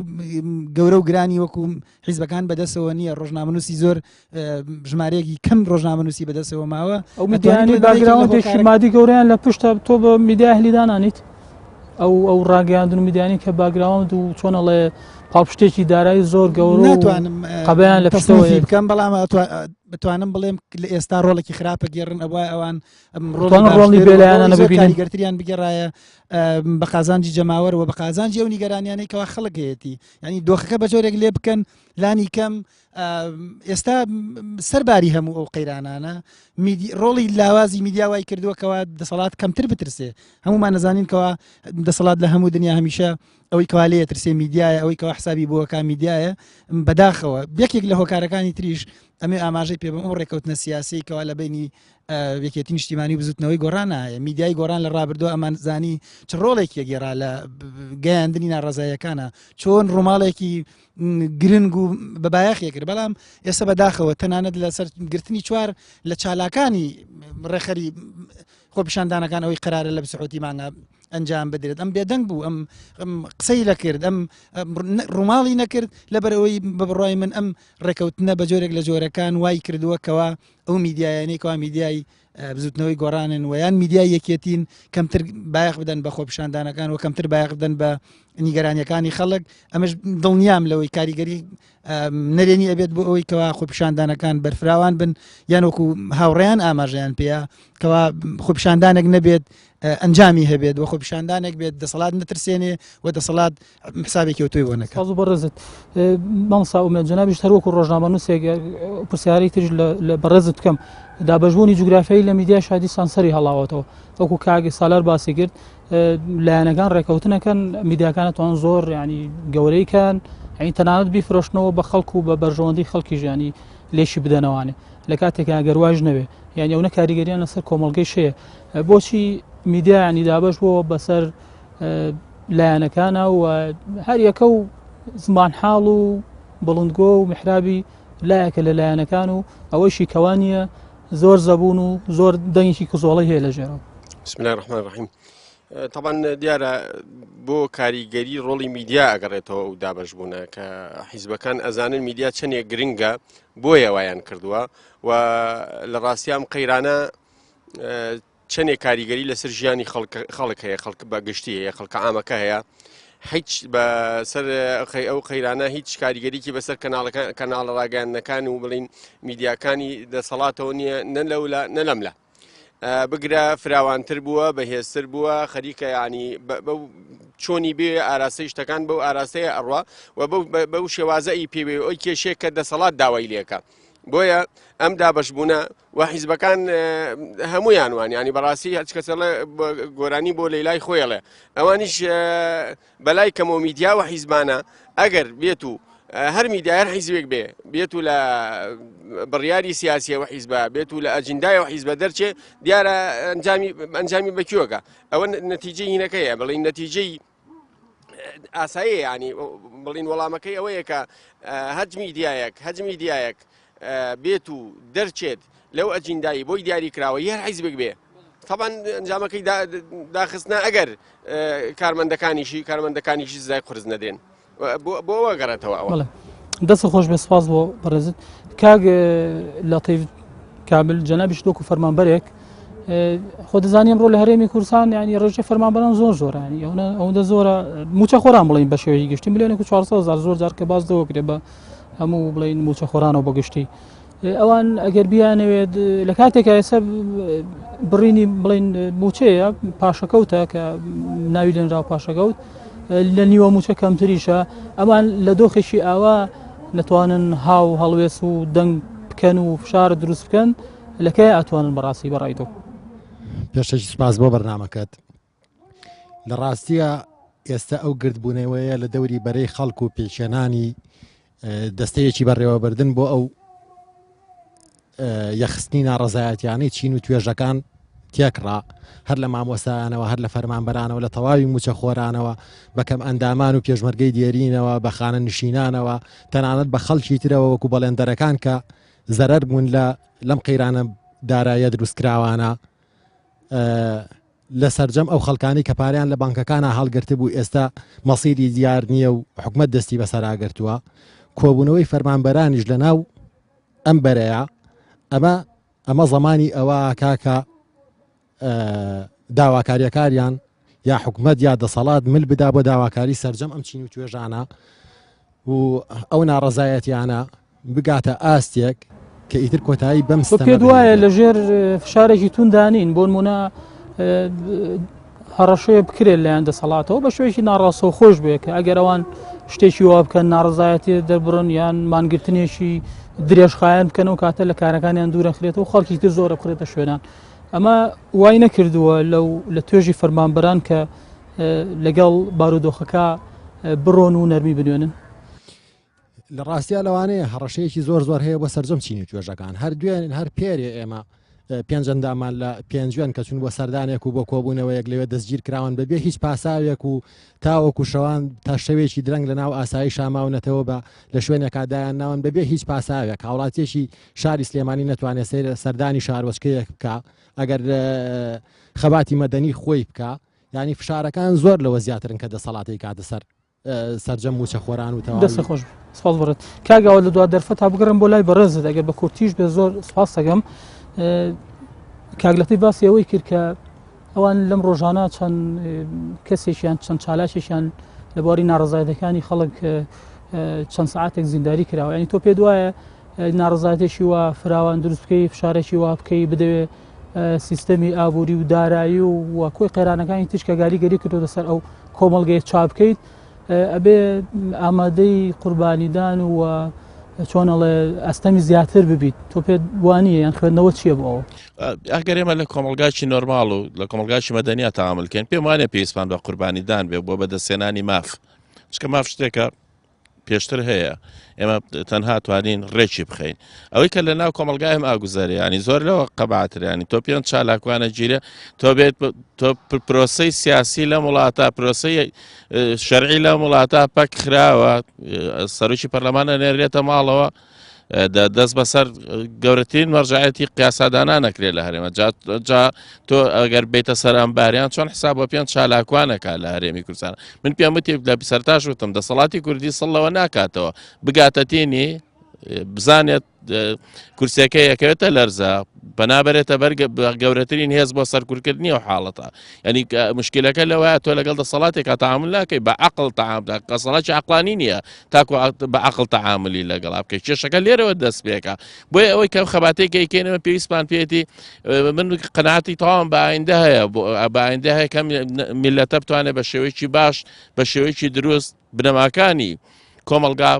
گەورە و گرانی وەکو حیزبەکان بەدەستەوە نییە ڕۆژنامەنووسی زۆر ژمارەیەکی کەم ڕۆژنامەنووسی بەدەستەوە ماوە ئەو میدیانی باگراوندێکی مادی گەوریان لە پشتە تۆ بە میدیای هەلی دانانیت ئەو ڕاگەیاندن و میدیانی کە باگراوند و چۆنەڵێ پاڵپشتێکی دارایی زۆر گەورە ناتوانم قەبەیان لە پشتەوە بکەم بەڵام بتوانم بڵێم لە ئێستا ڕۆڵێکی خراپە گێڕن ئەوە ئەوان ڕۆڵی بێلایانە ببینن گەرتریان بگەڕایە بە قازانجی جەماوەر و بە قازانجی ئەو نیگەرانیانەی کەوا خەڵک هەیەتی ینی دۆخەکە بە جۆرێک لێ بکەن لانی کەم ئێستا سەرباری هەموو ئەو قەیرانانە ڕۆڵی لاوازی میدیاوای کردووەکەوە دەسەڵات کەمتر بترسێ هەمومان نەزانین کەوا دەسەڵات لە هەموو دنیا هەمیشە ئەوەی کەوا لێ ترسێ میدیایە ئەوەی کەوا حسابی بۆەکە میدیایە بەداخەوە یەکێک لە هۆکارەکانی تریش ئەمێ ئاماژەی پێ بم ئەو ڕێکەوتنە سیاسی کەوا لە بینی یەکێتی نیشتیمانی و بزوتنەوەی گۆڕانایە میدیای گۆڕان لە ڕابردووە ئەمان زانی چ ڕۆڵێکی یەگێرا لە گەیاندنی ناڕزایەکانە چۆن ڕووماڵێکی گرنگ و بەبایەخێ کرد بەڵام ئێستا بەداخەوە تەنانەت لەسەر گرتنی چوار لە چالاکانی ڕێخەری خۆپیشاندانەکان ئەوەی قرارە لە بسحوتی مانگە ئەنجام بدرێت ئەم بێدەنگ بوو ئەم قسەی لە کرد ئەم ڕووماڵی نەکرد لەبەرەوەی بەڕای من ئەم ڕێکەوتنە بە جۆرێک لە جۆرەکان وای کردووە کەوا ئەو میدیایانەیەکەوا میدیای بزوتنەوەی گۆڕانن ویان میدیای یەکێتین کەمتر بایەخ بدەن بە خۆپیشاندانەکان و کەمتر بایەخ بدەن بە نیگەرانیەکانی خەڵک ئەمەش دڵنیام لەوەی کاریگەری نەرێنی ئەبێت بۆ ئەوەی کەوا خۆپیشاندانەکان بەرفراوان بن یانوەکو هاوڕێیان ئاماژەیان پێەیە کەوا خۆپیشاندانێک نەبێت ئەنجامی هەبێت بۆ خۆپیشاندانێک بێت دەسەڵات نەترسێنێ و دەسەڵات حسابێکی ئەوتۆی بۆ نەکات بەڕێزت مامۆستا ئومێد جەنابیش هەروەکو ڕۆژنامە نووسێک پرسیارەی تریش لە بەڕێزت بکەم دابەشبوونی جوگرافیایی لە میدیای شادی سانسەری هەڵاوەتەوە وەکو کاگی سالار باسی کرد لایەنەکان ڕێکەوتنەکەن میدیاکانەتوان زۆر ینی گەورەیکان ئەین تەنانەت بیفرۆشتنەوە بە خەڵکو و بە بەرژەوەندی خەڵکی ژیانی لێشی بدەنەوانێ لە کاتێکا گەرواژ نەوێ یعنی ئەوە کاریگەریان لەسەر کۆمەڵگەی شەیە بۆچی میدیانی دابش بۆ بەسەر لایەنەکانە و هەر یەکە و زمان حاڵ و بڵندگۆ و محرابی لایەکە لە لایەنەکان و ئەوەیشی کەوانیە زۆر زەبوون و زۆر دەنگێکی کزۆڵی هەیە لە ژێرەوە. بسم الله الرحمن الرحیم. طبعا دیارە بۆ کاریگەری ڕۆڵی میدیا ئەگەڕێتەوە و دابشبوونە کە حیزبەکان ئەزانن میدیا چەندێک گرنگە بۆیە وایان کردووە و لە ڕاستیام قەیرانە چەندێک کاریگەری لەسەر ژیانی خەڵک هەیە خەڵک بە گشتی هەیە خەڵکە ئامەکە هەیە هیچ بەسەر ئەو قەیرانە هیچ کاریگەریکی بەسەر کەناڵە ڕاگەیاندنەکان و بڵین میدیاکانی دەسەڵاتەوە نییە نە لەولا نە لەملە بگرە فراوانتر بووە بەهێزتر بووە خەریکە ینی چۆنی بێ ئاراستەی شتەکان بەو ئاراستەیە ئەڕوا و بەو شێوازەی پێوێ ئەوی کێشێک کە دەسەڵات داوای لێکە بۆیە ئەم دابشبوونە و حیزبەکان هەمویان وان ینی بەڕاستی هەچ کەسەڵە گۆرانی بۆ لەیلای خۆیڵێ ئەوانیش بەلای کەمەوە میدیا و حیزبانە ئەگەر بێت و هەر میدیار حیزبێک بێت و لە بڕیاری سیاسیەوە حیزبە بێت و لە ئەجندایەوە حیزبە دەرچێ دیارە ئەنجامی بەکوێکە ئەوە نەتیجەی هینەکەیە بڵین نەتیجەی ئاساییە ینی بڵین وەڵامەکەی ئەوەیە کە هەج میدیایەک بێت و دەرچێت لەو ئەجندایی بۆی دیاری کراوە یار حیزبێک بێ طبعا ئەنجامەکەی داخستنا ئەگەر کارمەندەکانیشی زای قرس نەدێن بۆ ئەوە گەڕێتەوە ئەوە دەست خۆش بێ سپاس بۆ بەڕێزت کاگ لەتیف کابل جەنابیش دۆکو فەرمانبەرێک خۆ دەزانیم ڕۆ لە هەرێمی کوردستان ینی ڕێژە فەرمانبەران زۆرانی ئەوەندە زۆرە موچە خۆران بڵین بە شێوەیەکی گشتی ملیۆنێک و 400,000 زۆر جار کە باز دەوە کرێ بە هەموو بڵین موچە خۆرانەوە بە گشتی ئەوان ئەگەر بیانەوێت لە کاتێکە ئێستا بڕینی بڵین موچەیە پاشەکەوتە کە ناوی لێنراوە پاشەکەوت لە نیوە موچە کەمتریشە ئەمان لە دۆخێکی ئاوا نەتوانن هاو هەڵوێس و دەنگ بکەن و فشار دروست بکەن لەکەی ئەتوانن بەڕاستی بەڕایتەوە. پێشەکی سپاس بۆ بەرنامەکەت لە ڕاستیە ئێستا ئەو گردبوونەوەیە لە دەوری بەرەی خەڵک و پێشێنانی دەستەیەکی بەڕێوەبردن بۆ ئەو یەخستنی ناڕەزایەتیانەی چین و توێژەکان تێکڕا هەر لە مامۆستایانەوە هەر لە فەرمانبەرانەوە لە تەواوی موچە خۆرانەوە بەکەم ئەندامان و پێشمەرگەی دیێرینەوە بە خانە نشینانەوە تەنانەت بە خەڵکی ترەوە وەکو بەڵێندەرەکان کە زەرەر بوون لەم قەیرانە دارایە دروستکراوانە لە سەرجەم ئەو خەڵکانی کە پاریان لە بانکەکانە هەڵگرتە بوو ئێستا مەسیری دیار نییە و حکومەت دەستی بەسەراگرتووە کۆبوونەوەی فەرمانبەرانیش لە ناو ئەم بەرەیە ئەمە زەمانی ئەوە کاکە داواکاریەکاریان یا حکومەت یا دەسەڵات مل بدا بۆ داواکاری سەرجەم ئەم چین و توێژانە و ئەو ناڕەزایەتیانە بگاتە ئاستێک کە ئیتر کۆتایی بەم پێ دوایە لە ژێر فشارێکی توندانین بۆ نمونە هەڕەشەیە بکرێت لەیان دەسەڵاتەوە بە شوێکی ناڕاستەوە خۆش بێ کە ئەگەر ئەوان شتێکی وا بکەن ناڕزایەتی دەربڕن یان مانگرتنێکی درێژخایەن بکەنەوە کاتە لە کارەکانیان دوورە خرێتەوە خەڵکی تر زۆرە بخرێتە شوێنان ئەمە وای نەکردووە لە توێژی فەرمانبەران کە لەگەڵ بارودۆخەکە بڕۆن و نەرمی بنوێنن لە ڕاستیا لەوانەیە هەڕەشەیەکی زۆر هەیە بۆ سەرجەم چینی توێژەکان هەر دوێن هەر پێری ئێمە پێنجەندامان لە پێنجوێن کە چون بۆ سەردانێک و بۆ کۆبوونەوەیەک لەوێ دەستگیر کراون بەبێ هیچ پاساوێک و تاوەکو شەوان تا شەوێکی درەنگ لە ناو ئاسایی شاماونەتەوە بە لە شوێنێکدایان ناون بەبێ هیچ پاساوێک هاوڵاتێکی شاری سلێمانی نەتوانێت سەردانی شارۆچکەیەک بکە ئەگەر خەباتی مەدەنی خۆی بکە ینی فشارەکان زۆر لەوە زیاترن کە دەسەڵاتی کاتە سەر سەرجەم موچە خۆران و دەست خۆش سپاس بڕێت کاگاوە لە دو دەرفەت تا بگەڕم بۆ لای بەڕێزت ئەگەر بە کورتیش بێ زۆر سپاس دەگەم کاگلەتی باسی ئەوەی کرد کە ئەوان لەم ڕۆژانە چەند کەسێکیان چەند چالاشێکیان لە بواری ناڕزایەتەکانی خەڵک چەند سعاتێک زینداری کراوە ینی تۆ پێ دوایە ناڕزایەتێکی وا فراوان دروست بکەی فشارێکی وا بکەی بدەوێ سیستەمی ئابووری و دارایی و کۆی قەیرانەکانی تشکە گالیگەری کردو دەسەر ئەو کۆمەڵگەی چاپ بکەیت ئەبێ ئامادەی قوربانیدان و چۆنەڵێ ئەستەمی زیاتر ببیت تۆ پێ وانیە یان خوێندنەوە چییە بۆ ئەوە ئەگەر ئێمە لە کۆمەلگاکی نۆرماڵ و لە کۆمەلگاکی مەدەنیا تەعاملکەین پێم وانێ پێویستمان بە قوربانیدان بێ بۆ بەدەستێنانی ماف چکە ماف شتێکە پێشتر هەیە ئێمە تەنها توانین ڕێکی بخەین ئەوەی کە لە ناو کۆمەلگای هەم ئاگوزارێ ینی زۆر لەوە قەباترانی تۆ پێیان چالاکوانە گیرە تۆ بێت تۆ پرۆسەی سیاسی لە وڵاتە پرۆسەی شەرعی لە وڵاتە پەک خراوە سەرۆکی پەرلەمانە نێرێتە ماڵەوە دەست بەسەر گەورەترین مەرجعەتی قیاسادانان نەکرێت لە هەرێمە جا تۆ ئەگەر بیتە سەر ئەمباریان چۆن حساب بۆ پێیان چالاکوانەکە لە هەرێمی کوردستان من پێم وتی لە سەرتاش وتم دەسەڵاتی کوردی سڵەوە ناکاتەوە بگاتەتێنی بزانێت کورسەکەی یەکەوێتە لەرزە بەنابێتە بەر گەورەترین هێز بۆ سەرکوورکردنی و حاڵەتە ینی مشکلەکە لەوەیە تۆ لەگەڵ دەسەڵاتێکە تەعامل ناکەی بە عەقڵ تەعامل قەسەڵاتی عەقڵانی نییە تاکو بە عەقڵ تەعاملی لەگەڵا بکەی کێشەکە لێرەوە دەست پێکە بۆیە ئەوەی کەم خەباتێک ئەیکەینەوە پێویستمان پێێتی من قەناعەتی تەواوم بە ئایندە هەیە بە ئایندە هەیە کە میلەتە بتوانێت بە شێوەیەکی باش بە شێوەیەکی دروست بنەماکانی کۆمەلگا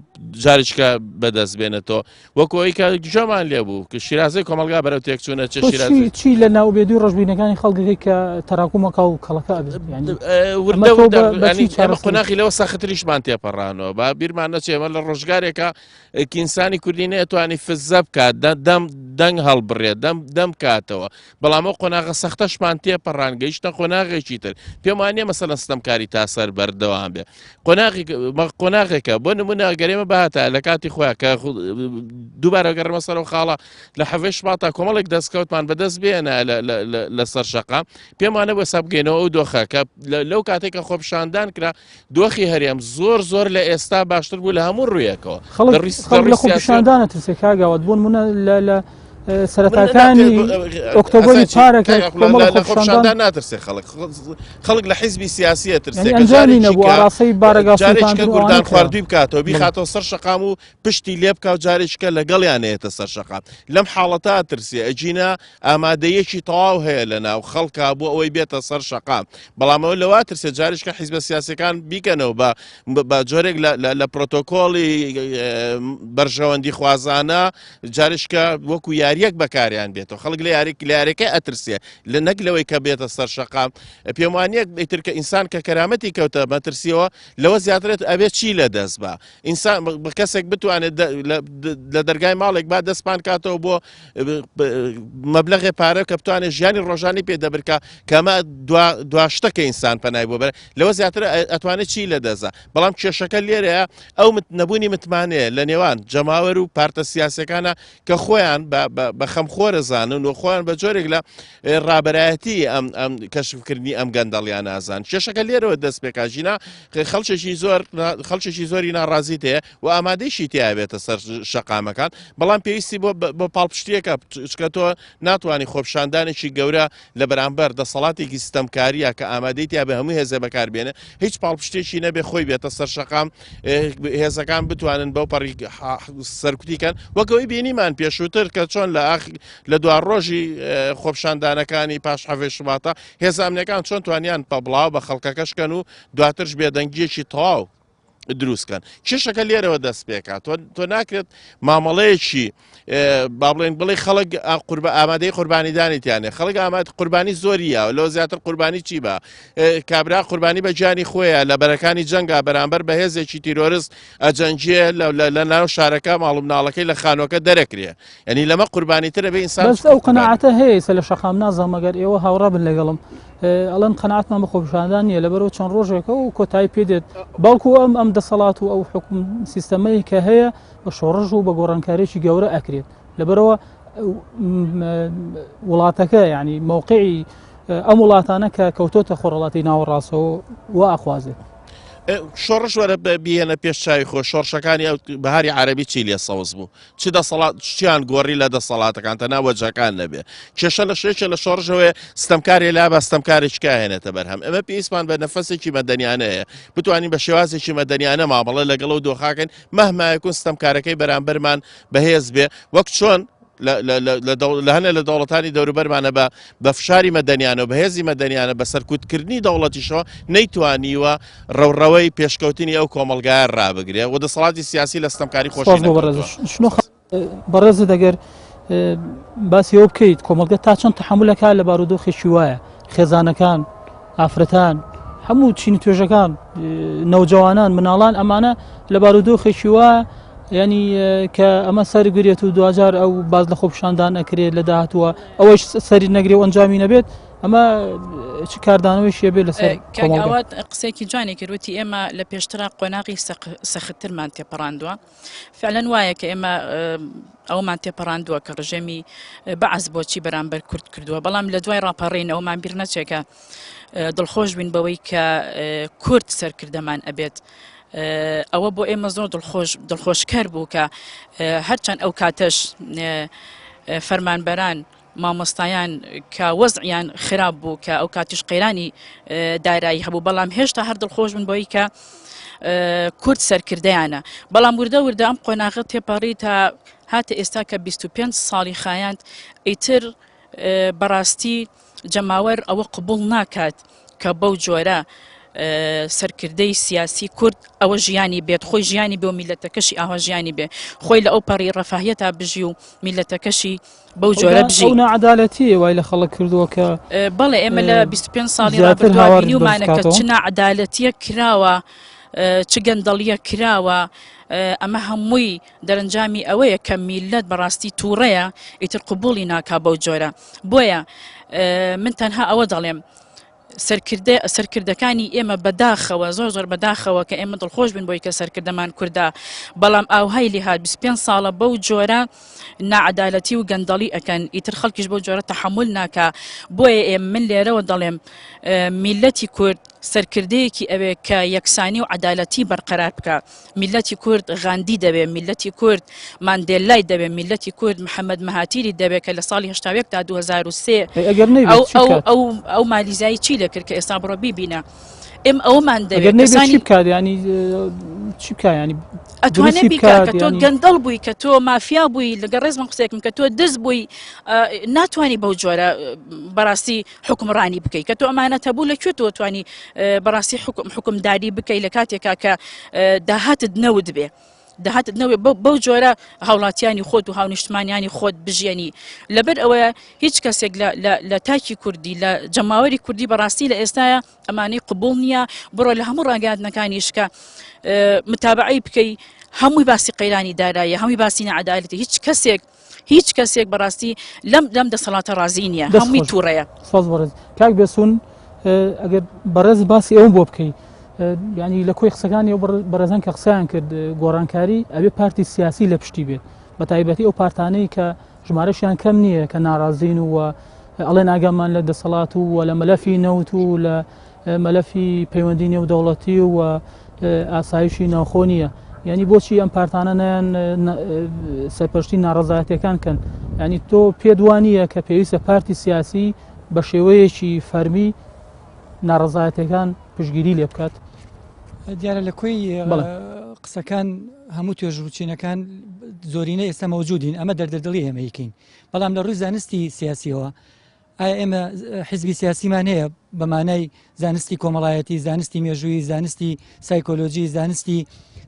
جارێککە بەدەست بێنێتەوە وەکەوەی کە گوێمان لێ بوو کە شیرازەی کۆمەلگا بەرەو تێکچوونە چ شیرازی چی لە ناوبێدی ڕۆژبینەکانی خەڵگەکەی کە تەراکومەکە و کەڵەکە قۆناغی لەوە ساختریشمان تێپەڕانەوە با بیرمان نەچێمە لە ڕۆژگارێکە ئینسانی کوردی نەیەتوانی فزە بکات دەنگ هەڵبڕێت دەم کاتەوە بەڵام ئەو قۆناغە سەختەشمان تێپەڕان گەیشتە قۆناغێکی تر پێم وانییە مەسەلەن ستەمکاری تا سەر بەردەوام بێ قۆناغێکە بۆ نمونە گەرێمە بەهاتە لە کاتی خۆیان کە دووبارە گەڕمە سەرەوە خاڵە لە حەڤێش باتە کۆمەڵێک دەستکەوتمان بەدەست بێنە لەسەر شەقا پێم وانە بۆ سەبگەینەوە ئەو دۆخە کە لەو کاتێکە خۆپشاندان کرا دۆخی هەرێم زۆر لە ئێستا باشتر بوو لە هەموو ڕوویەکەوە لە خۆپشاندانە ترسێک کاگاوت بوون منە لە سەرەتاکانی ئۆکتۆبەری چارەکە خۆپشاندان ناترسێ خەڵک لە حیزبی سیاسیە ترسێ ئەنجامی نەبوو ئاڕاستەی جارێککە گوردان خواردووی بکاتەوە بیخاتەوە سەر شەقام و پشتی لێ بکە و جارێککە لەگەڵیانەیەتە سەر شەقام لەم حاڵەتا ترسێ ئەجینە ئامادەیەکی تەواو هەیە لە ناو خەڵکا بۆ ئەوەی بێتە سەر شەقام بەڵامەوە لەوا ترسێ جارێککە حیزبە سیاسەکان بیکەنەوە بە جۆرێک لە پرۆتۆکۆڵی بەرژەوەندی خوازانە جارێککە وەکو یاریەک بەکاریان بێتەوە خەڵک لە یاریەکەی ئەترسێ لە نەک لەوەی کە بێتە سەر شەقام پێم وانیە ئیتر کە ئینسان کە کەرامەتی کەوتە مەترسیەوە لەوە زیاترێت ئەبێت چی لە دەست بە ئینسان کەسێک بتوانێت لە دەرگای ماڵێک با دەستپان کاتەوە بۆ مەبلەغی پارە کە بتوانێت ژیانی ڕۆژانی پێ دەبرکە کەمە دوا شتەکە ئینسان پەنای بۆ بەرە لەوە زیاتر ئەتوانێت چی لە دەستە بەڵام کێشەکە لێرەیە ئەو نەبوونی متمانەیە لە نێوان جەماوەر و پارتە سیاسەکانە کە خۆیان بە خەمخۆرە زانن و خۆیان بە جۆرێک لە ڕابەرایەتی ئەم کەشفکردنی ئەم گەندەڵیان نازان کێشەکە لێرەوە دەست پێکژینا خەڵکێکی زۆری ناڕازیت هەیە و ئامادەیشی تیاابێتە سەر شەقامەکان بەڵام پێویستی بۆ پاڵپشتیەکە چکە تۆ ناتوانانی خۆپشاندانێکی گەورە لە بەرامبەر دەسەڵاتێکی ستەمکاریە کە ئامادەی تیا بە هەموو هێزە بەکاربێنە هیچ پاڵپشتێکی نەبێ خۆی بێتە سەر شەقام هێزەکان بتوانن بەو پەڕی سەرکوتیکەن وەکەوەی بینیمان پێشووتر کە چۆن لە دوا ڕۆژی خۆپشاندانەکانی پاش حەڤێ شواتە هێزانەکان چۆن توانیان پەبڵاو بە خەڵکەکەشکەن و دواترش بێدەنگیەکی تەواو دروستکەن کێشەکە لێرەوە دەست پێکات تۆ ناکرێت مامەڵەیەکی با بڵێن بڵێ خەڵک ئامادەی قوربانیدانیتیانێ خەڵک ئاماد قوربانی زۆریە لەو زیاتر قوربانی چی بە کابرا قوربانی بە جانی خۆیە لە بەرەکانی جەنگا بەرامبەر بە هێزێکی تیرۆریست ئەجەنجێ لە ناو شارەکە ماڵ مناڵەکەی لە خانۆکە دەرەکرێ ینی لەمە قوربانیترە بە ئینسان بەس ئەو قەناعەتە هەیە سە لە شەقام نازە مەگەر ئێوە هاوڕا بن لەگەڵم ئەڵەن قەناعەتمان بە خۆپیشاندان نیە لەبەرەوە چەند ڕۆژێکە و کۆتایی پێدێت باوکو ئەم دەسەڵات و ئەو حکوم سیستەمەی کە هەیە بە شۆڕژ و بە گۆڕانکاریی گەورە ئەکرێت لەبەرەوە وڵاتەکە ینی مووقعی ئەم وڵاتانە کە کەوتۆتە خۆڕەڵاتی ناوەڕاستەوە و ئاخوازێت شۆڕش وەرە بێنە پێش چاوی خۆ شۆڕشەکانی ئەو بەهاری عربی چی لێ سەوز بوو چ دەسەڵات چیان گۆڕی لە دەسەڵاتەکان تەنها وەجهەکان نەبێ کێشە لە شێکە لە شۆڕژەوەی ستەمکاری لا بە ستەمکارێکا هێنێتە بەرهەم ئەمە پێویستمان بە نەفەسێکی مەدەنیانەیە بتوانین بە شێوازێکی مەدەنیانە مامەڵە لەگەڵ و دۆخاکەن مەهمایەکون ستەمکارەکەی بەرامبەرمان بەهێز بێ وەک چۆن لە هەنە لە دەوڵەتانی دەوروبەرمانە بە فشاری مەدەنیانە و بەهێزی مەدەنیانە بە سەرکوتکردنی دەوڵەتیشەوە نەیتوانیوە ڕەوڕەوەی پێشکەوتنی ئەو کۆمەلگایە ڕابگرێ و دەسەڵاتی سیاسی لە ستەمکاری خۆشی بەڕێزە دەگەر باسی ئەو بکەیت کۆمەلگە تا چەند تەحملەکە لە بارودۆخێکی وایە خێزانەکان ئافرەتان هەموو چینی توێژەکان نەوجەوانان مناڵان ئەمانە لە بارودۆخێکی وایە ینی کە ئەمە سەرگرێت و دوجار ئەو باز لە خۆپشاندان ئەکرێت لە داهاتووە ئەوەش سەری نەگرێ و ئەنجامی نەبێت ئەمە چ کاردانەوەی شێبێ لەسەر ئەوات قسێکی جوانی کردوتی ئێمە لە پێشترا قۆناغی سەختترمان تێپەڕاندووە فعلەن وایە کە ئێمە ئەومان تێپەڕاندووە کە ڕژێمی بەعز بۆچی بەرامبەر کورد کردووە بەڵام لە دوای ڕاپەڕین ئەومان بیر نەچێکە دڵخۆش بین بەوەی کە کورد سەرکردەمان ئەبێت ئەوە بۆ ئێمە زۆر دڵخۆشکەر بوو کە هەرچەند ئەو کاتەش فەرمانبەران مامۆستایان کە وەزعیان خراپ بوو کە ئەو کاتیش قەیرانی دارایی هەبوو بەڵام هێشتا هەر دڵخۆش بن بۆی کە کورد سەرکردەیانە بەڵام وردە ئەم قۆناغە تێپەڕی تا هاتە ئێستا کە 25 ساڵی خایاند ئیتر بەڕاستی جەماوەر ئەوە قبول ناکات کە بەو جۆرە سەرکردەی سیاسی کورد ئەوە ژیانی بێت خۆی ژیانی بێ و میلەتەکەشی ئاوا ژیانی بێ خۆی لە ئەو پەڕی ڕەفاهیەتا بژی و میلەتەکەشی بەو جۆرە بژی ئەو نەعەدالەتیە وای لە خەڵک کردووە کە بەڵێ ئێمە لە 25 ساڵی ڕابردووە بینیومانە کە چ نەعەدالەتیە کراوە چ گەندەڵیە کراوە ئەمە هەمووی دەرەنجامی ئەوەیە کە میلەت بەڕاستی تووڕەیە ئیتر قبوڵی ناکا بەو جۆرە بۆیە من تەنها ئەوە دەڵێم سەرکردەکانی ئێمە بەداخەوە زۆر بەداخەوە کە ئێمە دڵخۆش بن بۆی کە سەرکردەمان کووردا بەڵام ئاوهای لێهات 25 ساڵە بەو جۆرە نەعەدالەتی و گەندەڵی ئەکەن ئیتر خەڵکیش بەو جۆرە تەحمل ناکا بۆیە ئێمە من لێرەوە دەڵێم میلەتی کورد سەرکردەیەکی ئەوێ کە یەکسانی و عەدالەتی بەرقەرار بکە میلەتی کورد غاندی دەبێ میلەتی کورد ماندێلای دەبێ میلەتی کورد محەممەد مەهاتیری دەبێت کە لە ساڵی 1970 تا 2003 ئەو مالیزایی چی لەکرد کە ئێستا بڕۆ بیبینە ئێم ئەومان دەبێت بکات ینی چی بکە ینی ئەتوانێت بیکات کە تۆ گەندەڵ بووی کە تۆ مافیا بووی لەگە ڕێزمان قسێکم کە تۆ دەست بووی ناتوانانی بەو جۆرە بەڕاستی حکمڕانی بکەیت کە تۆ ئەمانەتە بوو لەکوێ تۆ توانی بەڕاستی حکمداری بکەیت لە کاتێکا کە داهاتت نەود بێ داهاتت نەوێ بەو جۆرە هاوڵاتیانی خۆت و هاونیشتمانیانی خۆت بژێنی لەبەر ئەوەیە هیچ کەسێک لە تاکی کوردی لە جەماوەری کوردی بەڕاستی لە ئێستاە ئەمانەی قبول نییە بڕۆ لە هەموو ڕاگەاندنەکانیش کە متابعی بکەی هەمووی باسی قەیرانی داراییە هەمووی باسی نەعەدالەتی هیچ کەسێک بەڕاستی لەم دەسەڵاتە ڕازی نییە هەمووی تووڕەیە کاک بێسون ئەگەر بەڕێز باسی ئەوم بۆ بکەیت ینی لە کۆی قسەکانی ئەو بەڕێزان کە قسەیان کرد گۆڕانکاری ئەوێ پارتی سیاسی لە پشتی بێت بە تایبەتی ئەو پارتانەی کە ژمارەشیان کەم نییە کە ناڕازین و ئەڵێن ئاگامان لە دەسەڵات و لە مەلەفی نەوت و لە مەلەفی پەیوەندی نێودەوڵەتی و ئاسایشی ناوخۆ نییە ینی بۆچی ئەم پارتانە نیان سەرپەرشتی ناڕەزایەتەکان کەن ینی تۆ پێدوانیە کە پێویستە پارتی سیاسی بە شێوەیەکی فەرمی ناڕەزایەتەکان پشگیری لێ بکات دیارە لە کۆی قسەکان هەموو توێژروچینەکان زۆرینە ئێستا مەوجودین ئەمە دەردەدڵی ئێمەیکەین بەڵام لە ڕووی زانستی سیاسیەوە ئایا ئێمە حیزبی سیاسیمان هەیە بەمانای زانستی کۆمەڵایەتی، زانستی مێژووی، زانستی سایکۆلۆژی، زانستی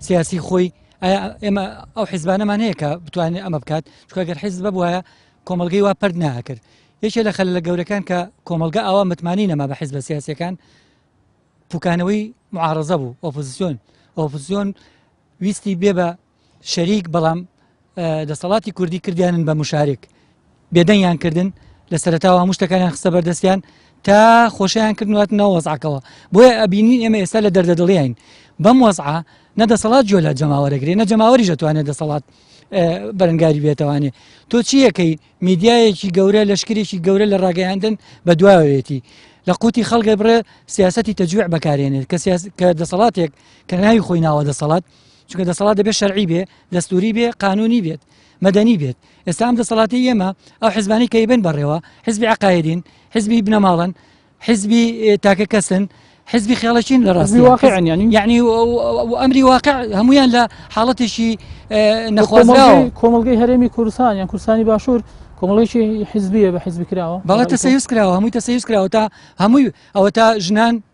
سیاسی خۆی، ئایا ئێمە ئەو حیزبانەمان هەیە کە بتوانێت ئەمە بکات؟ چونکە ئەگەر حیزب ببووایە کۆمەلگەی وا پەرد ناکرد. یەکێ لە خەلە گەورەکان کە کۆمەلگا ئاوا متمانی نەما بە حیزبە سیاسیەکان پوکانەوەی معارەزە بوو، ئۆپۆزیسیۆن ویستی بێ بە شەریک، بەڵام دەسەڵاتی کوردی کردیانن بە مشارک، بێدەنگیان کردن لە سەرەتاوە هەموو شتەکانیان خستە بەردەستیان تا خۆشیان کردنەوە وەزعەکەەوە. بۆیە ئەبینین ئێمە ئێستا لە دەردەدڵیاین بەم وەزعە نەدەسەڵات جۆ لە جەماوەرەگرێ، نە جەماوەریش دەتوانێت دەسەڵات بەرەنگاری بێتەوانێ. تۆ چیەکەی میدیایەکی گەورە لەشکرێکی گەورە لە ڕاگەیاندن بە دوایەتی لە قوتی خەڵگە بڕێ سیاسەتی تەجویع بەکارێنێت کە دەسەڵاتێک کە ناوی خۆی ناوە دەسەڵات، چونکە دەسەڵات دەبێت شەرعی بێ، دەستوری بێ، قانونی بێت، مەدەنی بێت. ئێستا ئەم دەسەڵاتی ئێمە ئەو حیزبانی کە بن بەڕێوە، حیزبی عقایدین، حیزبی بنەماڵن، حیزبی تاکە کەسن، حیزبی خێڵەچین لە ڕاستی واقع یعنی ئەمری واقع هەمویان لە حاڵەتێکی نەخوازراوە. کۆمەڵگەی هەرێمی کوردستان یان کوردستانی باشوور کۆمەڵگەیەکی حیزبیە بە حیزبی کراوە، بەڵێ تەسەیوس کراوە، هەمووی تەسەیوس کراوە تا هەمووی ئەوە تا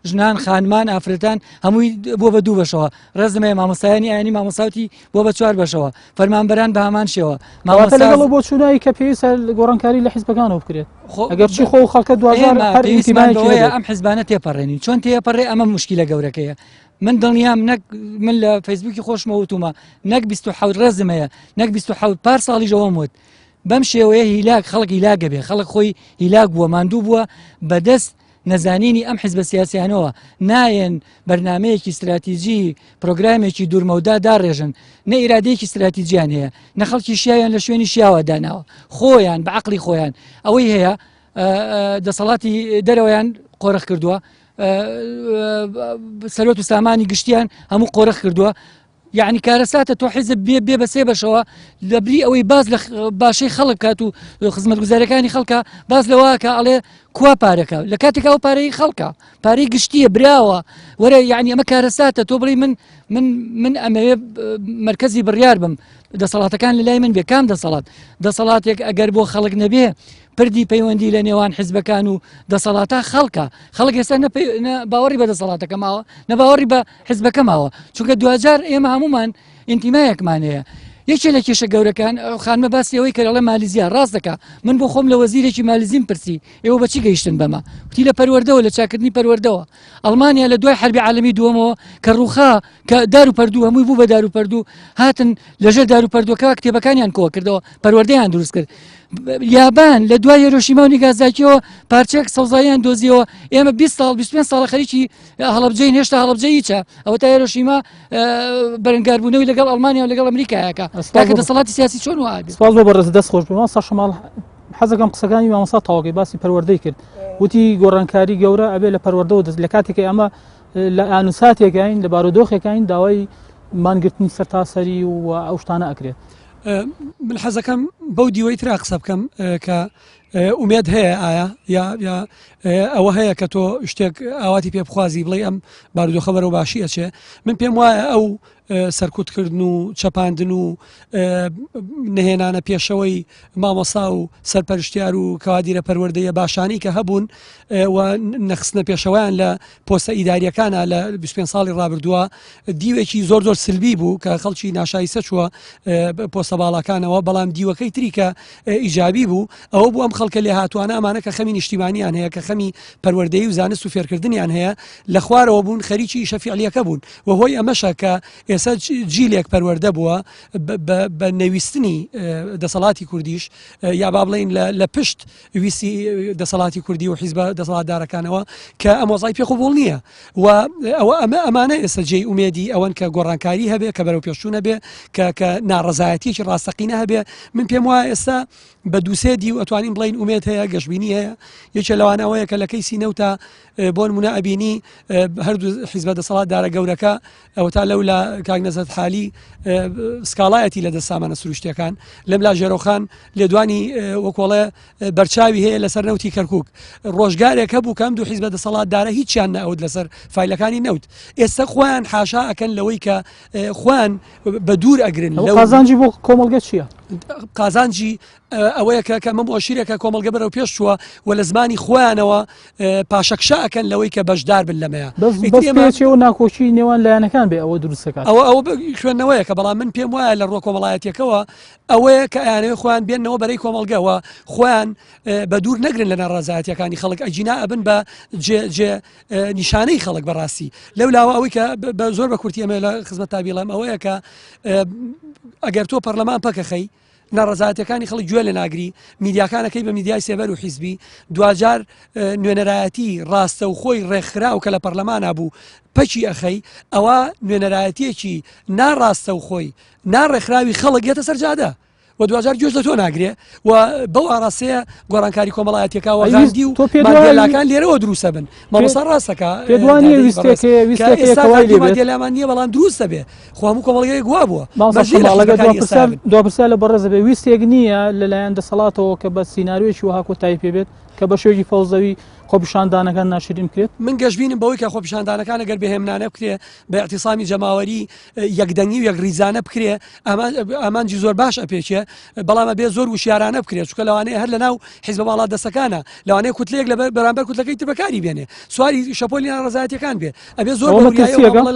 ژنان خانمان ئافرەتان هەمووی بۆ بە دوو بەشەوە، ڕێزمەیە مامۆستایانی ئاینی مامۆساوتی بۆ بە 4 بەشەوە، فەرمانبەران بە هەمان شێوە، لەگەڵ بۆ چونایی کە پێویستە گۆڕانکاری لە حیزبەکانەوە بکرێت. ئەگەر چی خۆ خەڵکە دوازار ئەم حیزبانە تێپەڕێنین، چۆن تێپەڕێ ئەمە مشکلە گەورەکەیە. من دڵنیام نەک من لە فەیسبووکی خۆشمەوتومە نەک 27 ڕێزمەیە نەک 27 پار ساڵی ژەوەم وت بەم شێوەیە هیلاک خەڵک هیلاگە بێ، خەڵک خۆی هیلاک بووە، ماندوو بووە بەدەست نەزانینی ئەم حیزبە سیاسیانەوە، نایەن بەرنمەیەکی استراتیژی پرۆگرامێکی دوورمەودا داڕێژن، نە ئیرادەیەکی استراتیجیان هەیە، نە خەڵکی شیاویان لە شوێنی شیاوە داناوە، خۆیان بە عەقڵی خۆیان ئەوەی هەیە دەسەڵاتی دەرەوەیان قۆرەخ کردووە، سەرۆت و سامانی گشتیان هەموو قۆرەخ کردووە. یعنی کارەساتە تۆ حیزب بێ بە 3 بەشەوە لەبری ئەوەی باز لە باشەی خەڵک کات و خزمەتگوزارەکانی خەڵکە باز لەوەکە ئەڵێ کوا پارەکە لە کاتێک ئەو پارەی خەڵکە پارەی گشتیە براوە وەرە، یعنی ئەمە کارەساتە تۆ بڵی من ئەمەوێ مرکزی بڕیار بم، دەسەڵاتەکان لە لای من بێ. کام دەسەڵاتێک ئەگەر بۆ خەڵک نەبێ پردی پەیوەندی لە نێوان حیزبەکان و دەسەڵاتە خەڵک ئێستا باوەڕی بە دەسەڵاتەکە ماوە، نەباوەڕی بە حیزبەکە ماوە، چونکە دوجار ئێمە هەمومان ئینتیمایەکمان هەیە. یەکێ لە کێشە گەورەکان خانمە باسی ئەوەی کە لەڵێ مالیزیا ڕاست دەکا، من بۆ خۆم لە وەزیرێکی مالیزیم پرسی ئێوە بەچی گەیشتن بەمە، وتی لە پەروەردەوە لە چاکردنی پەروەردەوە. ئەڵمانیا لە دوای حربی عالەمی دووەمەوە کە ڕووخا کە دار و پەردوو هەمووی بوو بە دار و پەردوو، هاتن لەژێر دار و پەردووەکە کتێبەکانیان کۆ کردەوە، پەروەردەیان دروست کرد. یابان لە دوای هیرۆشیما و نیگازاکیەوە پارچەیەک سەوزاییان دۆزیەوە، ئێمە 20 ساڵ 25 ساڵە خەریکی هەڵەبجەین، هێشتا هەڵەبجە هیچە، ئەوە تا هیرۆشیما بەرەنگاربوونەوەی لەگەڵ ئەڵمانیا و لەگەڵ ئەمریکایەکە تاکە دەسەڵاتی سیاسی چۆن وابێت. سپاس بۆ بەڕێز دەست خۆش بێ. سا شەماڵ حەزەکەم قسەکانی مامۆستا تەواوی باسی پەروەردەی کرد، وتی گۆڕانکاری گەورە ئەبێ لە پەروەردەوە دەست لە کاتێکی ئەمە لە ئانوساتێکین لە بارودۆخێکین داوای مانگرتنی سەرتاسەری و ئەو شتانە ئەکرێت. من حەزەکەم بەو دیوەی ترا قسە بکەم کە ئومێد هەیە ئایا یا ئەوە هەیە کە تۆ شتێک ئاواتی پێ بخوازی بڵێ ئەم بارودۆخە بەرەو باشی ئەچێ. من پێم وایە ئەو سەرکوتکردن و چەپاندن و نهێنانە پێشەوەی مامۆسا و سەرپەرشتیار و کەوادیرە پەروەردەیە باشانی کە هەبوون و نەخستنە پێشەوەیان لە پۆستە ئیداریەکانە لە 25 ساڵی ڕابردووە دیوێکی زۆر سلبی بوو کە خەڵکی ناشایستە چووە پۆستە باڵەکانەوە، بەڵام دیوەکەی تری کە ئیجابی بوو ئەوە بوو ئەم خەڵکە لێ هاتوانە ئەمانە کە خەمی نیشتیمانیان هەیە کە خەمی پەروەردەیی و زانست و فێرکردنیان هەیە لە خوارەوە بوون، خەریکی ئیشە فیعلیەکە بوون و هۆی ئەمەشە کە ئێستا جیلێک پەروەردە بووە بە نەویستنی دەسەڵاتی کوردیش یا با بڵین لە پشت ویستی دەسەڵاتی کوردی و حیزب دەسەڵاتدارەکانەوە کە ئەم وەزای پێخۆبوڵ نییە و ئەمانە ئێستا جێی ئومێدی ئەوەن کە گۆڕانکاری هەبێ کە بەرەو پێشچوو نەبێ کە ناڕەزایەتیەکی ڕاستەقینە هەبێ. من پێم وایە ئێستا بە دووسێدی و ئەتوانین بڵین ئومێد هەیە، گەشتبینی هەیە. یەکێ لەوانەوەیە کە لە کەیسی نەوتە بۆ نمونە ئەبینی هەردوو حیزبە دەسەڵاتدارە گەورەکە ئەوە تا لەو لە کاک نەزەت حالی سکاڵایەتی لە دەستامانە سروشتیەکان لەم لا ژێرۆخان لێدوانی وەکۆڵێ بەرچاوی هەیە لەسەر نەوتی کەرکووک، ڕۆژگارێک هەبوو کەم دوو حیزبە دەسەڵاتدارە هیچیان نەئەوت لەسەر فایلەکانی نەوت. ئێستا خۆیان حاشا ئەکەن لەوەی کە خۆیان بە دوور ئەگرن. قازانجی بۆ کۆمەڵگە چییە؟ قازانجی ئەوەیە کە مەم ئۆشیرێکە کۆمەڵگە بەرەو پێش چووە و لە زمانی خۆیانەوە پاشەکشەکەن لەوەی کە بەشدار بن لەمەیە بەسێ و ناکۆچی نێوان لایەنەکان بێ ئەوە دروستەکان ئەوە خوێندنەوەیە کە بەڵام من پێم وایە لە ڕۆ کۆمەڵایەتەکەەوە ئەوەیە کە ئەیانەوە خۆیان بێنەوە بەرەی کۆمەڵگەوە خۆیان بە دوور نەگرن لە ناڕازایەتەکانی خەڵک ئەجینا ئەبن بە نیشانەی خەڵک بەڕاستی لەو لاوە ئەوەی کە زۆر بە کورتی ئەمە لە خزمەت تابیڵم ئەوەیە کە ئەگەر تۆ پەرلەمان پەکەخەی ناڕزایەتەکانی خەڵک گوێ لە ناگری میدیاکانەکەی بە میدیای سێبەر و حیزبی دوجار نوێنەرایەتی ڕاستە و خۆی ڕێکخرا و کە لە پەرلەمانە بوو پەچی ئەخەی ئەوە نوێنەرایەتیەکی ناڕاستە و خۆی ناڕێکخراوی خەڵک گێتە سەرجادە و دوجار گوێش لە تۆ ناگرێ و بەو ئاڕاستەیە گۆڕانکاری کۆمەڵایەتەکەەوە غاندی و مادێلاکان لێرەوە دروستە بن مامۆستا ڕاستەکە پێدوانیێمان نییە بەڵام دروستە بێ خۆمو کۆمەڵگەی گوا بووە دوپرسیا لە بەڕێزە بێ ویستێک نییە لەلایەن دەسەڵاتەوە کە بە سینناوێکی وها کۆتایی پێبێت کە بە شێوی فەوزەوی خۆپیشاندانەکان ناشرین کرێت من گەشتبینم بەوەی کە خۆپیشاندانەکان ئەگەر بەهێمنانە بکرێ بە اعتیسامی جەماوەری یەکدەنگی و یەکریزانە بکرێ ئامانجی زۆر باش ئەپێچێ بەڵامە بێ زۆر وشیارانە بکرێت چکە لەوانەیە هەر لە ناو حیزب وڵات دەسەکانە لەوانەیە کوتلەیەک لە بەرامبەر کوتلەکەی تربەکاری بێنێ سواری شەپۆلی ناڕزایەتەکان بێ ئەبێ زۆر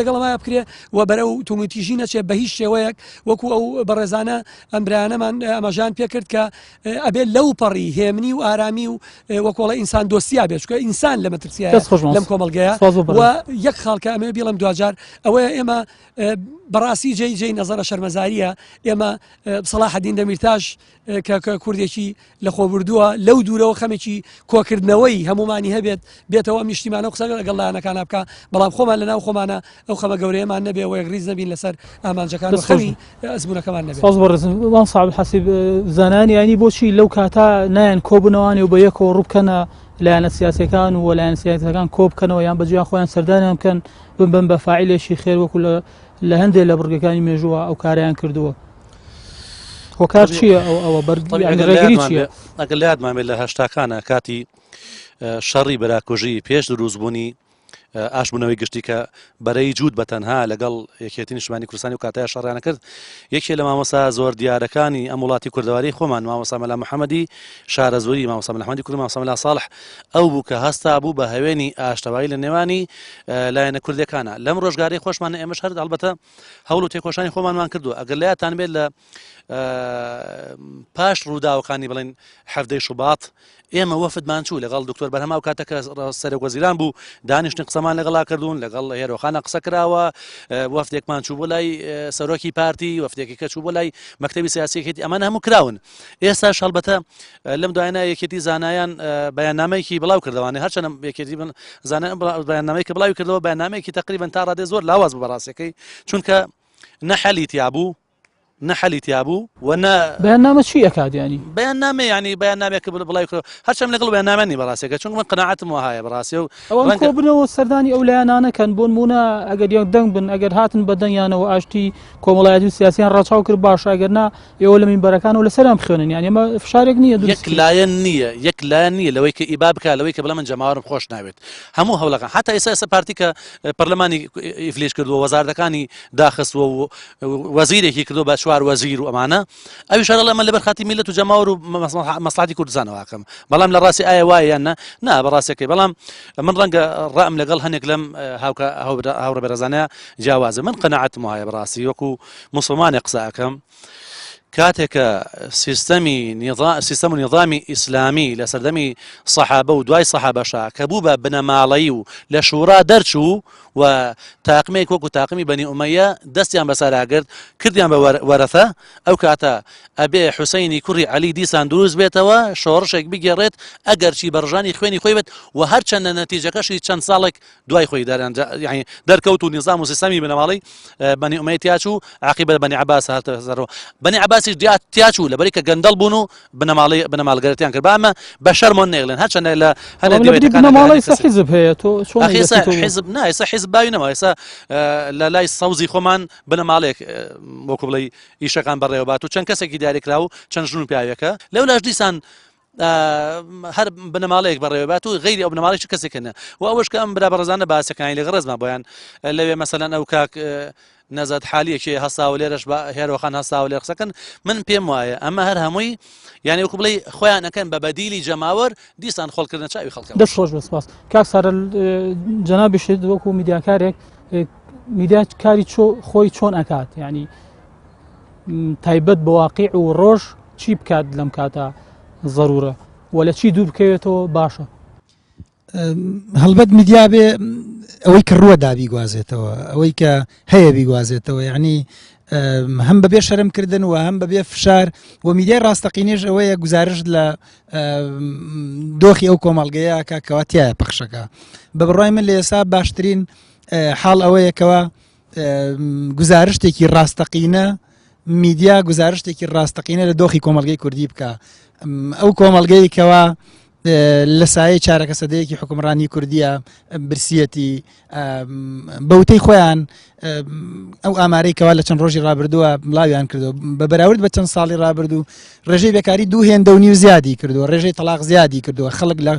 لەگەڵمایە بکرێ و بەرەو تومتیژی نەچێت بە هیچ شێوەیەک وەکو ئەو بەڕێزانە ئەمبرانەمان ئەمەژان پێکرد کە ئەبێ لەو پەڕی هێمنی و ئارامی و وەکۆڵە ئینسان دۆستیا بێت چکە ئینسان لە لەم کۆمەلگەیە و یەک خاڵکە ئەمە بیڵم دوجار ئەوەیە ئێمە بەڕاستی جێی نەزەرە شەرمەزاریە ئێمە سەلاحەدین دەمیرتاش کە کوردێکی لە خۆبردووە لەو دوورەوە خەمێکی کۆکردنەوەی هەمومانی هەبێت بێتەوە نیشتیمانە قسە لەگەڵ لایەنەکان بکە بەڵام خۆمان لەناو خۆمانە ئەو خەمە گەورەیەمان نەبێ و یەکریز نەبین لەسەر ئامانجەکان خەمی ئەزمونونەکەمان نەبێت صاحب حەسیب زانانی ینی بۆچی لەو کاتا نایەن کۆبنەوانی و بە یەکەوە ڕووبکەنە لایەنە سیاسەکان و لایەن سیاسەکان کۆ بکەنەوە یان بەجیان خۆیان سەردانیان بکەن بن بە فاعیلێکی خێر وەکو لە هەندێک لە بڕگەکانی مێژووە ئەو کاریان کردووە هۆکار چییە ئەوە بەرگری چییە ئەگەر لە یادمان بێت لە هەشتاکانە کاتی شەڕی بەراکۆژی پێش دروستبوونی ئاشبوونەوەی گشتی کە بەرەی جوود بە تەنها لەگەڵ یەکێتی نیشتمانی کوردستانی و کاتەیە شەڕیانە کرد یەکێ لە مامۆستا زۆر دیارەکانی ئەم وڵاتی کوردەواری خۆمان مامۆستا مەلا محەممەدی شارەزۆری مامۆستا محەممەدی کورد مامۆستا مەلا ساڵح ئەو بوو کە هەستا بوو بە هەوێنی ئاشتەوایی لە نێوانی لایەنە کوردەکانە لەم ڕۆژگاری خۆشمانە ئێمەش هەر ئەلبەتە هەوڵ و تێکۆشانی خۆمانمان کردووە ئەگەر لایەتان بێت لە پاش ڕووداوەکانی بڵێن هەفتەی شوبات ئێمە وەفدمان چوو لەگەڵ دکتۆر بەرهەما و کاتەکە سەرۆک وەزیران بوو دانیشتنی قسەمان لەگەڵا کردوون لەگەڵ هێرۆخانە قسە کراوە وەفدێکمان چوو بۆ لای سەرۆکی پارتی وەفدێکی کە چوو بۆ لای مەکتەبی سیاسیەکەتی ئەمانە هەموو کراون ئێستاش هەڵبەتە لەم دوایانە یەکێتی زانایان بەیاننامەیەکی بڵاو کردوانێ هەرچەنە یەکێتی بەیاننامەیەکی بڵاوی کردەوە بەیاننامەیەکی تقریبا تا ڕادێ زۆر لاواز بوو بەڕاستیەکەی چونکە نەحەلی تیابوو نەحەلی تیابوو بەیاننامە چی ئەکادیانی بەیاننامە ینی بەیاننامێک بڵاوی کرد هەرچەم لەگەڵ بەیاننامەنی بەڕاستیەکە چونکە من قەناعەتم وهایە بەڕاستی و ئەوە کۆ بنەوە سەردانی ئەو لایەنانەکەن بۆ نمونە ئەگەر یەک دەنگ بن ئەگەر هاتن بەدەنگیانەوە ئاشتی کۆمەڵایەتی و سیاسیان ڕاچاو کرد باشە ئەگەرنا ئێوە لە مینبەرەکان و لەسەرام بخوێنن یان ئێمە فشارێک نییە یەک لایەن نییە لەوەی کە ئیبا بکە لەوەی کە بڵێ من جەماوەرم خۆش ناوێت هەموو هەوڵەکان حتا ئێستا پارتی کە پەرلەمانی ئیفلیش کردووە وەزارەتەکانی داخستووە و وەزیرێکی کردو بە چوار وەزیر و ئەمانە ئەوی شەڕ ئەمە لەبەر خاتی میلەت و جەماوەر و مەسڵحەتی کوردستانەوەکەم بەڵام لە ڕاستی ئایا وایە یان نا بەڕاستیەکەی بەڵام من ڕەنگە ڕائم لەگەڵ هەنێک لەم هاوڕە بەرەزانەیە جیاوازە من قەناعەتم وایە بەڕاستی وەکو موسڵمانێک قسە ئەەکەم کاتێکە سیستەم و نظامی ئیسلامی لە سەردەمی سەحابە و دوای سەحابەشا کە بوو بە بنەماڵەیی و لە شوورا دەرچوو و تاقمێک وەکو تاقمی بەنی ئومەیە دەستیان بەسەراگرت کردیان بە وەرەثە ئەو کاتە ئەبێ حوسەینی کوڕی عەلی دیسان دروست بێتەوە شۆڕشێک بگێڕێت ئەگەرچی بەڕژانی خوێنی خۆی بێت و هەرچەندە نەتیجەکەشی چەند ساڵێک دوای خۆی دەرکەوت و نظام و سیستەمی بنەماڵی بەنی ئومەیە تیاچوو عاقبەت بەنی عەباس هاتەوە بەنی عەباسی تیاچوو لەبەری کە گەندەڵ بوون و بنەماڵگەرەتیان کرد بەمە بە شەرمۆن نێڵێن هەرچەندە لە هەنێک حیزب هەیە تۆ حیزب نایسا حیزب باوی نەما ئێستا لە لای سەوزی خۆمان بنەماڵێک وەکو بڵێ ئیشەکان بەڕێوەبات و چەند کەسێکی دیاریکرا و چەند ژن و پیاوێکە لەو لاش دیسان هەر بنەماڵەیەک بەڕێوەبات و غیری ئەو بنەماڵێکی کەسێکەنە و ئەوەش کە ئەم برا بەڕێزانە باسەکانی لەگە ڕێزمان بۆیان لەوێ مەسەلەن ئەو کاک نەزات حالیەکی هەساو لێرەش بە هێرۆخان هەساو لێ قسەکەن من پێم وایە ئەمە هەر هەمووی یعنی وەکو بڵێ خۆیان ئەەکەن بە بەدیلی جەماوەر دیسان خۆڵکردن چاوی خەڵکە دەست خۆش بەسپاس کاک سارە جەنابیشت وەکو میدیاکارێک میدیا کاری خۆی چۆن ئەکات یعنی تایبەت بە واقع و ڕۆژ چی بکات لەم کاتە ضرورە و لە چی دوور بکەوێتەوە باشە هەڵبەت میدیا بێ ئەوەی کە ڕووە دابی گوازێتەوە ئەوەی کە هەیە بیگوازێتەوە یعنی هەم بەبێ شەرمکردن و هەم بەبێ فشار و میدیای ڕاستەقینێژ ئەوەیە گزارش لە دۆخی ئەو کۆمەڵگەیە کاکەواتیایە پەخشەکە بە بڕای من لە ئێستا باشترین حاڵ ئەوەیەکەوە گزارشتێکی ڕاستەقینە میدیا گزارشتێکی ڕاستەقینە لە دۆخی کۆمەڵگەی کوردی بکە ئەو کۆمەڵگەی کەوا لە سایە چارەکە سەدەیەکی حکومڕانی کوردیە برسیەتی بەوتەی خۆیان ئەو ئامارەی کەوا لە چەند ڕۆژی ڕابردووە بڵاویان کردو بە بەراورد بە چەند ساڵی ڕابردوو ڕێژەی بێکاری 2.5 زیادی کردووە ڕێژەی تەلاق زیادی کردووە خەڵک لە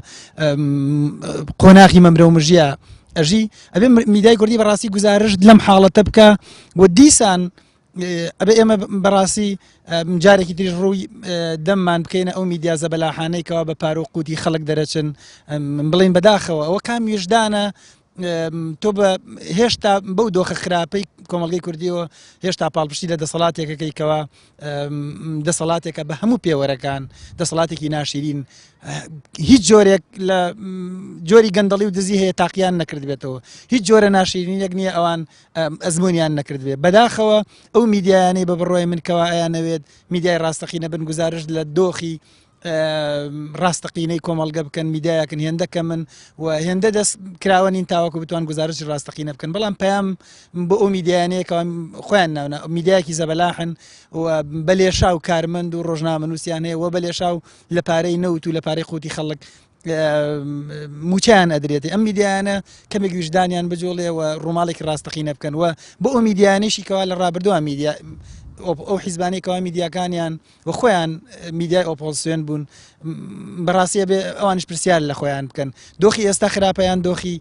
قۆناغی مەمرە و مژیە ئەژی ئەبێ میدیای کوردی بەڕاستی گزارش لەم حاڵەتە بکە و دیسان ئەبێ ئێمە بەڕاستی جارێکی تریش ڕووی دەممان بکەینە ئەو میدیا زەبەلاحانەیەکەوە بە پار و قوتی خەڵک دەرەچن بڵین بەداخەوە ئەوە کام وێژدانە تۆ بە هێشتا بەو دۆخە خراپەی کۆمەڵگەی کوردیەوە هێشتا پاڵپشتی لە دەسەڵاتێکەکەیکەوە دەسەڵاتێکە بە هەموو پێوەرەکان دەسەڵاتێکی ناشرین هیچ جۆرێک لە جۆری گەندەڵی و دزی هەیە تاقییان نەکرد بێتەوە هیچ جۆرە ناشرینیەک نییە ئەوان ئەزمونیان نەکرد بێت بەداخەوە ئەو میدیایانەی بە بڕۆی منکەوە ئەیانەوێت میدیای ڕاستەقینە بن گزارش لە دۆخی ڕاستەقینەی کۆمەڵگە بکەن میدیایەکەن هێندەکە من و هێندە دەست کراوە نین تاوەکو بتوان گزارش ڕاستەقینە بکەن بەڵام پەیام بۆ ئەو میدیانەیەکەوە خۆیان ناونە میدیایەکی زەبەلاحن و بەلێشا و کارمەند و ڕۆژنامەنووسیان هەیە و بەلێشا و لە پارەی نەوت و لە پارەی قوتی خەڵک موچیان ئەدرێتی ئەم میدیانە کەمێک ویژدانیان بجۆڵێ و ڕووماڵێکی ڕاستەقینە بکەن و بۆ ئەو میدیانیشی کەوا لە ڕابردووە میدیا ئەو حیزبانەیەکەوە میدیاکانیان و خۆیان میدیای ئۆپۆزیسیۆن بوون بەڕاستیە بێ ئەوانش پرسیار لە خۆیان بکەن دۆخی ئێستا خراپەیان دۆخی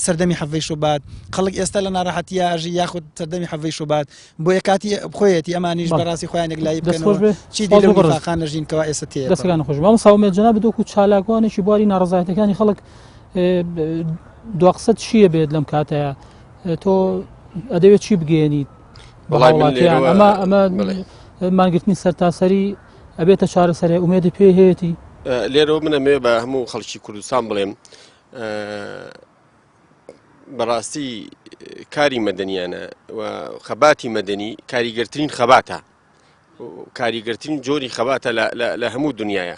سەردەمی حەڤەی شوبات خەڵک ئێستا لە ناڕەحەتیە ئاژی یاخود سەردەمی حەڤەی شوبات بۆ یەکاتی خۆیەتی ئەمانیش بەڕاستی خۆیان یەکلایی بکەنەوە چی دیڵخان نەژین کەوا ئێستا تێ دەستگان خۆش بەم ساومێت جەناب دۆکو چالاکوانێکی بواری ناڕزایەتەکانی خەڵک دواقسەت چییە بێت لەم کاتەیە تۆ ئەدەوێت چی بگەێنیت ئەمە مانگرتنی سەرتاسەری ئەبێتە چارەسەری ئومێدی پێ هەیەی لێرەوە منەمێ بە هەموو خەڵکی کوردستان بڵێم بەڕاستی کاری مەدەنیانە و خەباتی مەدەنی کاریگەرترین خەباتە کاریگەرترین جۆری خەباتە لە هەموو دنیاە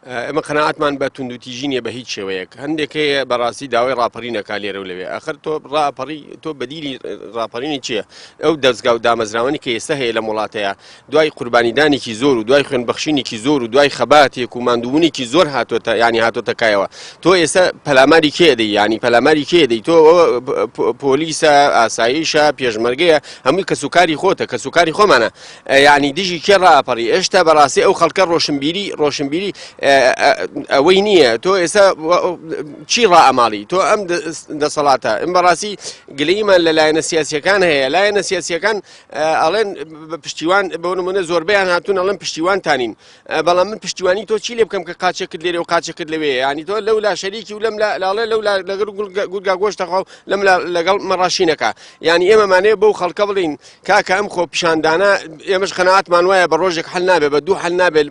ئەمە قەناعەتمان بە توندوتیژینە بە هیچ شێوەیەک هەندێک هەیە بەڕاستی داوای ڕاپەڕینەکە لێرە و لەوێ ئەخر تۆ ڕاپەڕی تۆ بەدیری ڕاپەڕینی چییە ئەو دەستگا و دامەزراوانی کە ئێستا هەیە لە وڵاتەیە دوای قوربانیدانێکی زۆر و دوای خوێنبەخشینێکی زۆر و دوای خەباتێک و ماندوونێکی زۆر هاتوۆتە ینی هاتۆتە کایەوە تۆ ئێستا پەلاماری کێدەی ینی پەلاماری کێدەی تۆ پۆلیسە ئاساییشە پێشمەرگەیە هەمووی کەسوکاری خۆتە کەسوکاری خۆمانە ینی دژی کێ ڕاپەڕی ئێشتا بەڕاستی ئەو خەڵکە ڕۆشنبیری ئەوەی نییە تۆ ئێستا چی ڕائەماڵی تۆ ئەم دەسەڵاتە ئەم بەڕاستی گلەیمان لە لایەنە سیاسیەکان هەیە لایەنە سیاسیەکان ئەڵێن پشتیوان بۆ نمونە زۆربەیان هاتوون ئەڵێن پشتیوانتانین بەڵام من پشتیوانی تۆ چی لێ بکەم کە قاچێکت لێرە و قاچێکت لەوێ ینی تۆ لەو لا شەریکی و لەم لاڵێ لەو لەگەڵ گورگا گۆشتەخوا و لەم لەگەڵ مەڕاشینەکە ینی ئێمەمانەیە بەو خەڵکە بڵین کاکە ئەم خۆ پیشاندانە ئێمەش قەناعەتمان وایە بە ڕۆژێک حەل نابێ بە دوو حەل نابێت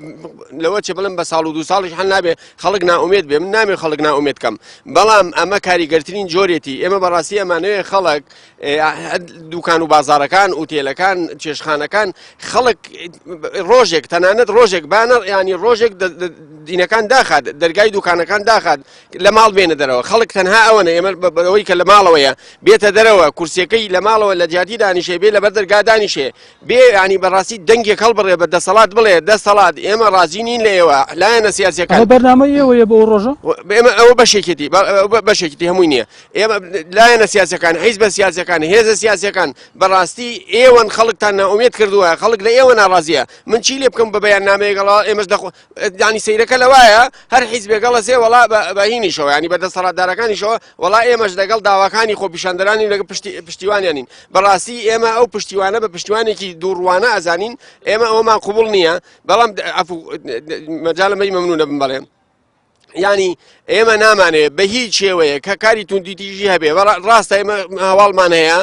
لەوە چێ بڵم بە ساڵ و 2 ساڵیش حەل نابێ خەڵک ناومێت بێ من نامێ خەڵک ناومێت کەم بەڵام ئەمە کاریگەرترین جۆرێتی ئێمە بەڕاستی ئەمانەیە خەڵک دوکان و بازارەکان ئوتێلەکان چێشخانەکان خەڵک ڕۆژێک تەنانەت ڕۆژێک بانەر ینی ڕۆژێک دینەکان داخات دەرگای دوکانەکان داخات لە ماڵ بێنە دەرەوە خەڵک تەنها ئەوەنە ئێمە بەوەی کە لە ماڵەوەیە بێتە دەرەوە کورسەکەی لە ماڵەوە لە جیاتی دانیشێ بێ لەبەر دەرگا دانیشێ بێ ینی بەڕاستی دەنگێک هەڵبڕێ بە دەسەڵات بڵێ دەسەڵات ئێمە ڕازی نین لە ئێوە لایەنە سیاسیەکان بەرنامە ئێوەیە بۆ ڕۆژە ئەوە بەشێکی هەمووی نییە ئێمە لایەنە سیاسەکان حیزب بە سیاسەکان هێزە سیاسەکان بەڕاستی ئێوەن خەڵکتان ناومێت کردووە خەڵک لە ئێوە ناڕازیە من چی لێ بکەم بە بەیان نامەیەگەڵا ئێمەش دانی سیرەکە لەوایە هەر حیزبێگەڵە سێ وڵا بەهینیشەوە ینی بەدەسەڵاتدارەکانیشەوە وڵا ئێمەش لەگەڵ داواکانی خۆپیشاندەرانی لەگە پشتیوانیانین بەڕاستی ئێمە ئەو پشتیوانە بە پشتیوانێکی دووڕوانە ئەزانین ئێمە ئەومان قوبڵ نییە بەڵام مەجالەمەی مەمنونە بم بەڵێم ینی ئێمە نامانەیە بە هیچ شێوەیە کە کاری توندیتیژی هەبێ ڕاستە ئێمە هەواڵمان هەیە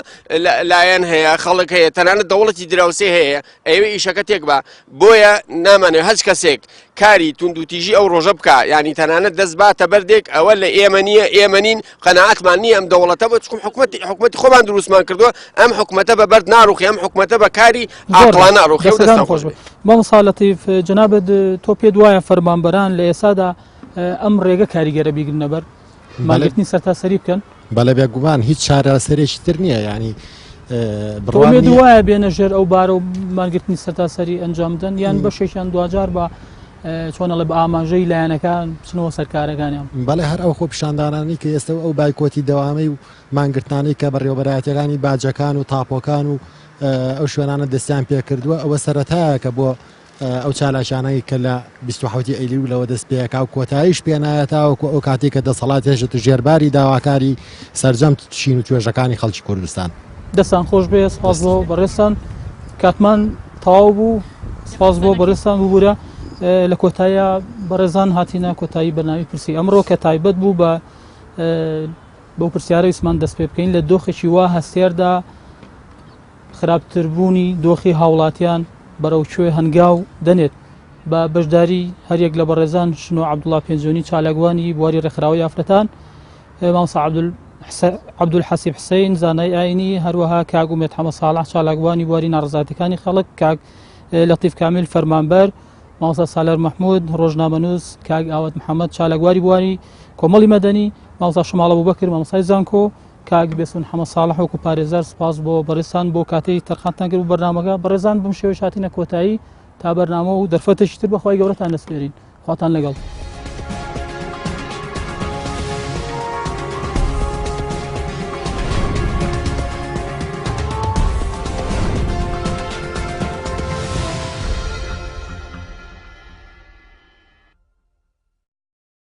لایەن هەیە خەڵک هەیە تەنانەت دەوڵەتی دراوسێ هەیە ئەوێ ئیشەکە تێک بە بۆیە نامانێت هەچ کەسێک کاری توندوتیژی ئەو ڕۆژە بکە ینی تەنانەت دەست باتە بەردێک ئەوە لە ئێمە نییە ئێمە نین قەنەعەتمان نییە ئەم دەوڵەتە بە چکم حکومەتی خۆمان دروستمان کردووە ئەم حکومەتە بە بەرد ناڕوخی ئەم حکومەتە بە کاری عاقڵانە ڕوخی و دەستان خۆش مامۆستا لەتیف جەنابەت تۆ پێت وایە فەرمانبەران لە ئێسادا ئەم ڕێگە کاریگەرە بیگرنەبەر ماگرتنی سەرتاسەری بکەن بەڵێ بێگومان هیچ چارەسەرێکی تر نییە ینی بڕێ وایە بێنە ژێر ئەو بارە و ماگرتنی سەرتاسەری ئەنجام بدەن یان بەشێکیان دوجار بە چۆنەڵێ بە ئاماژەی لایەنەکان بچنەوە سەرکارەکانیان بەڵێ هەر ئەو خۆ پیشاندانانی کە ئێستا ئەو بایکۆتی دەوامی و مانگرتنانەی کە بەڕێوەبەرایەتەکانی باجەکان و تاپۆکان و ئەو شوێنانە دەستیان پێ کردووە ئەوە سەرەتایە کە بۆ ئەو چالاشانەی کە لە 27 ئەیلی و لەوە دەست پێەکە و کۆتاییش پێنایەتاوەکو ئەو کاتێک کە دەسەڵات هێژێت و ژێرباری داواکاری سەرجەم چین و توێژەکانی خەڵکی کوردستان دەستان خۆش بێ سپاس بۆ بەڕێستان کاتمان تەواو بوو سپاس بۆ بەڕێستان ببوورە لە کۆتاییە بەڕێزان هاتیینە کۆتایی بەناوی پرسی ئەمڕۆ کە تایبەت بوو بە بەو پرسیارە ویسمان دەست پێ بکەین لە دۆخێکی وا هەستێردا خراپتربوونی دۆخی هاوڵاتیان بەرەو کوێ هەنگاو دەنێت بە بەشداری هەریەک لە بەڕێزان شنۆ عەبدوڵڵا پێنجۆنی چالاکوانی بواری ڕێکخراوەی یافرەتان مامۆستا عەبدولحەسیب حوسێین زانای ئاینی هەروەها کاک ومێد حەمەد ساڵح چالاکوانی بواری ناڕەزایەتیەکانی خەڵک کاک لەتیف کامل فەرمانبەر مامۆستا سالار مەحموود ڕۆژنامەنووس کاک ئاوەت محەممەد چالاکواری بواری کۆمەڵی مەدەنی مامۆستا شماڵە بووبەکر مامۆستای زانکۆ کاک بێسون حەمەد ساڵح وەکو پارێزەر سپاس بۆ بەڕێستان بۆ کاتەی تەرخانتان کرد و بەرنامەکە بەڕێزان بم شێوەی هاتینە کۆتایی تا بەرنامە و دەرفەتێکی تر بەخوای گەورەتان دەسپێرین خواتان لەگەڵ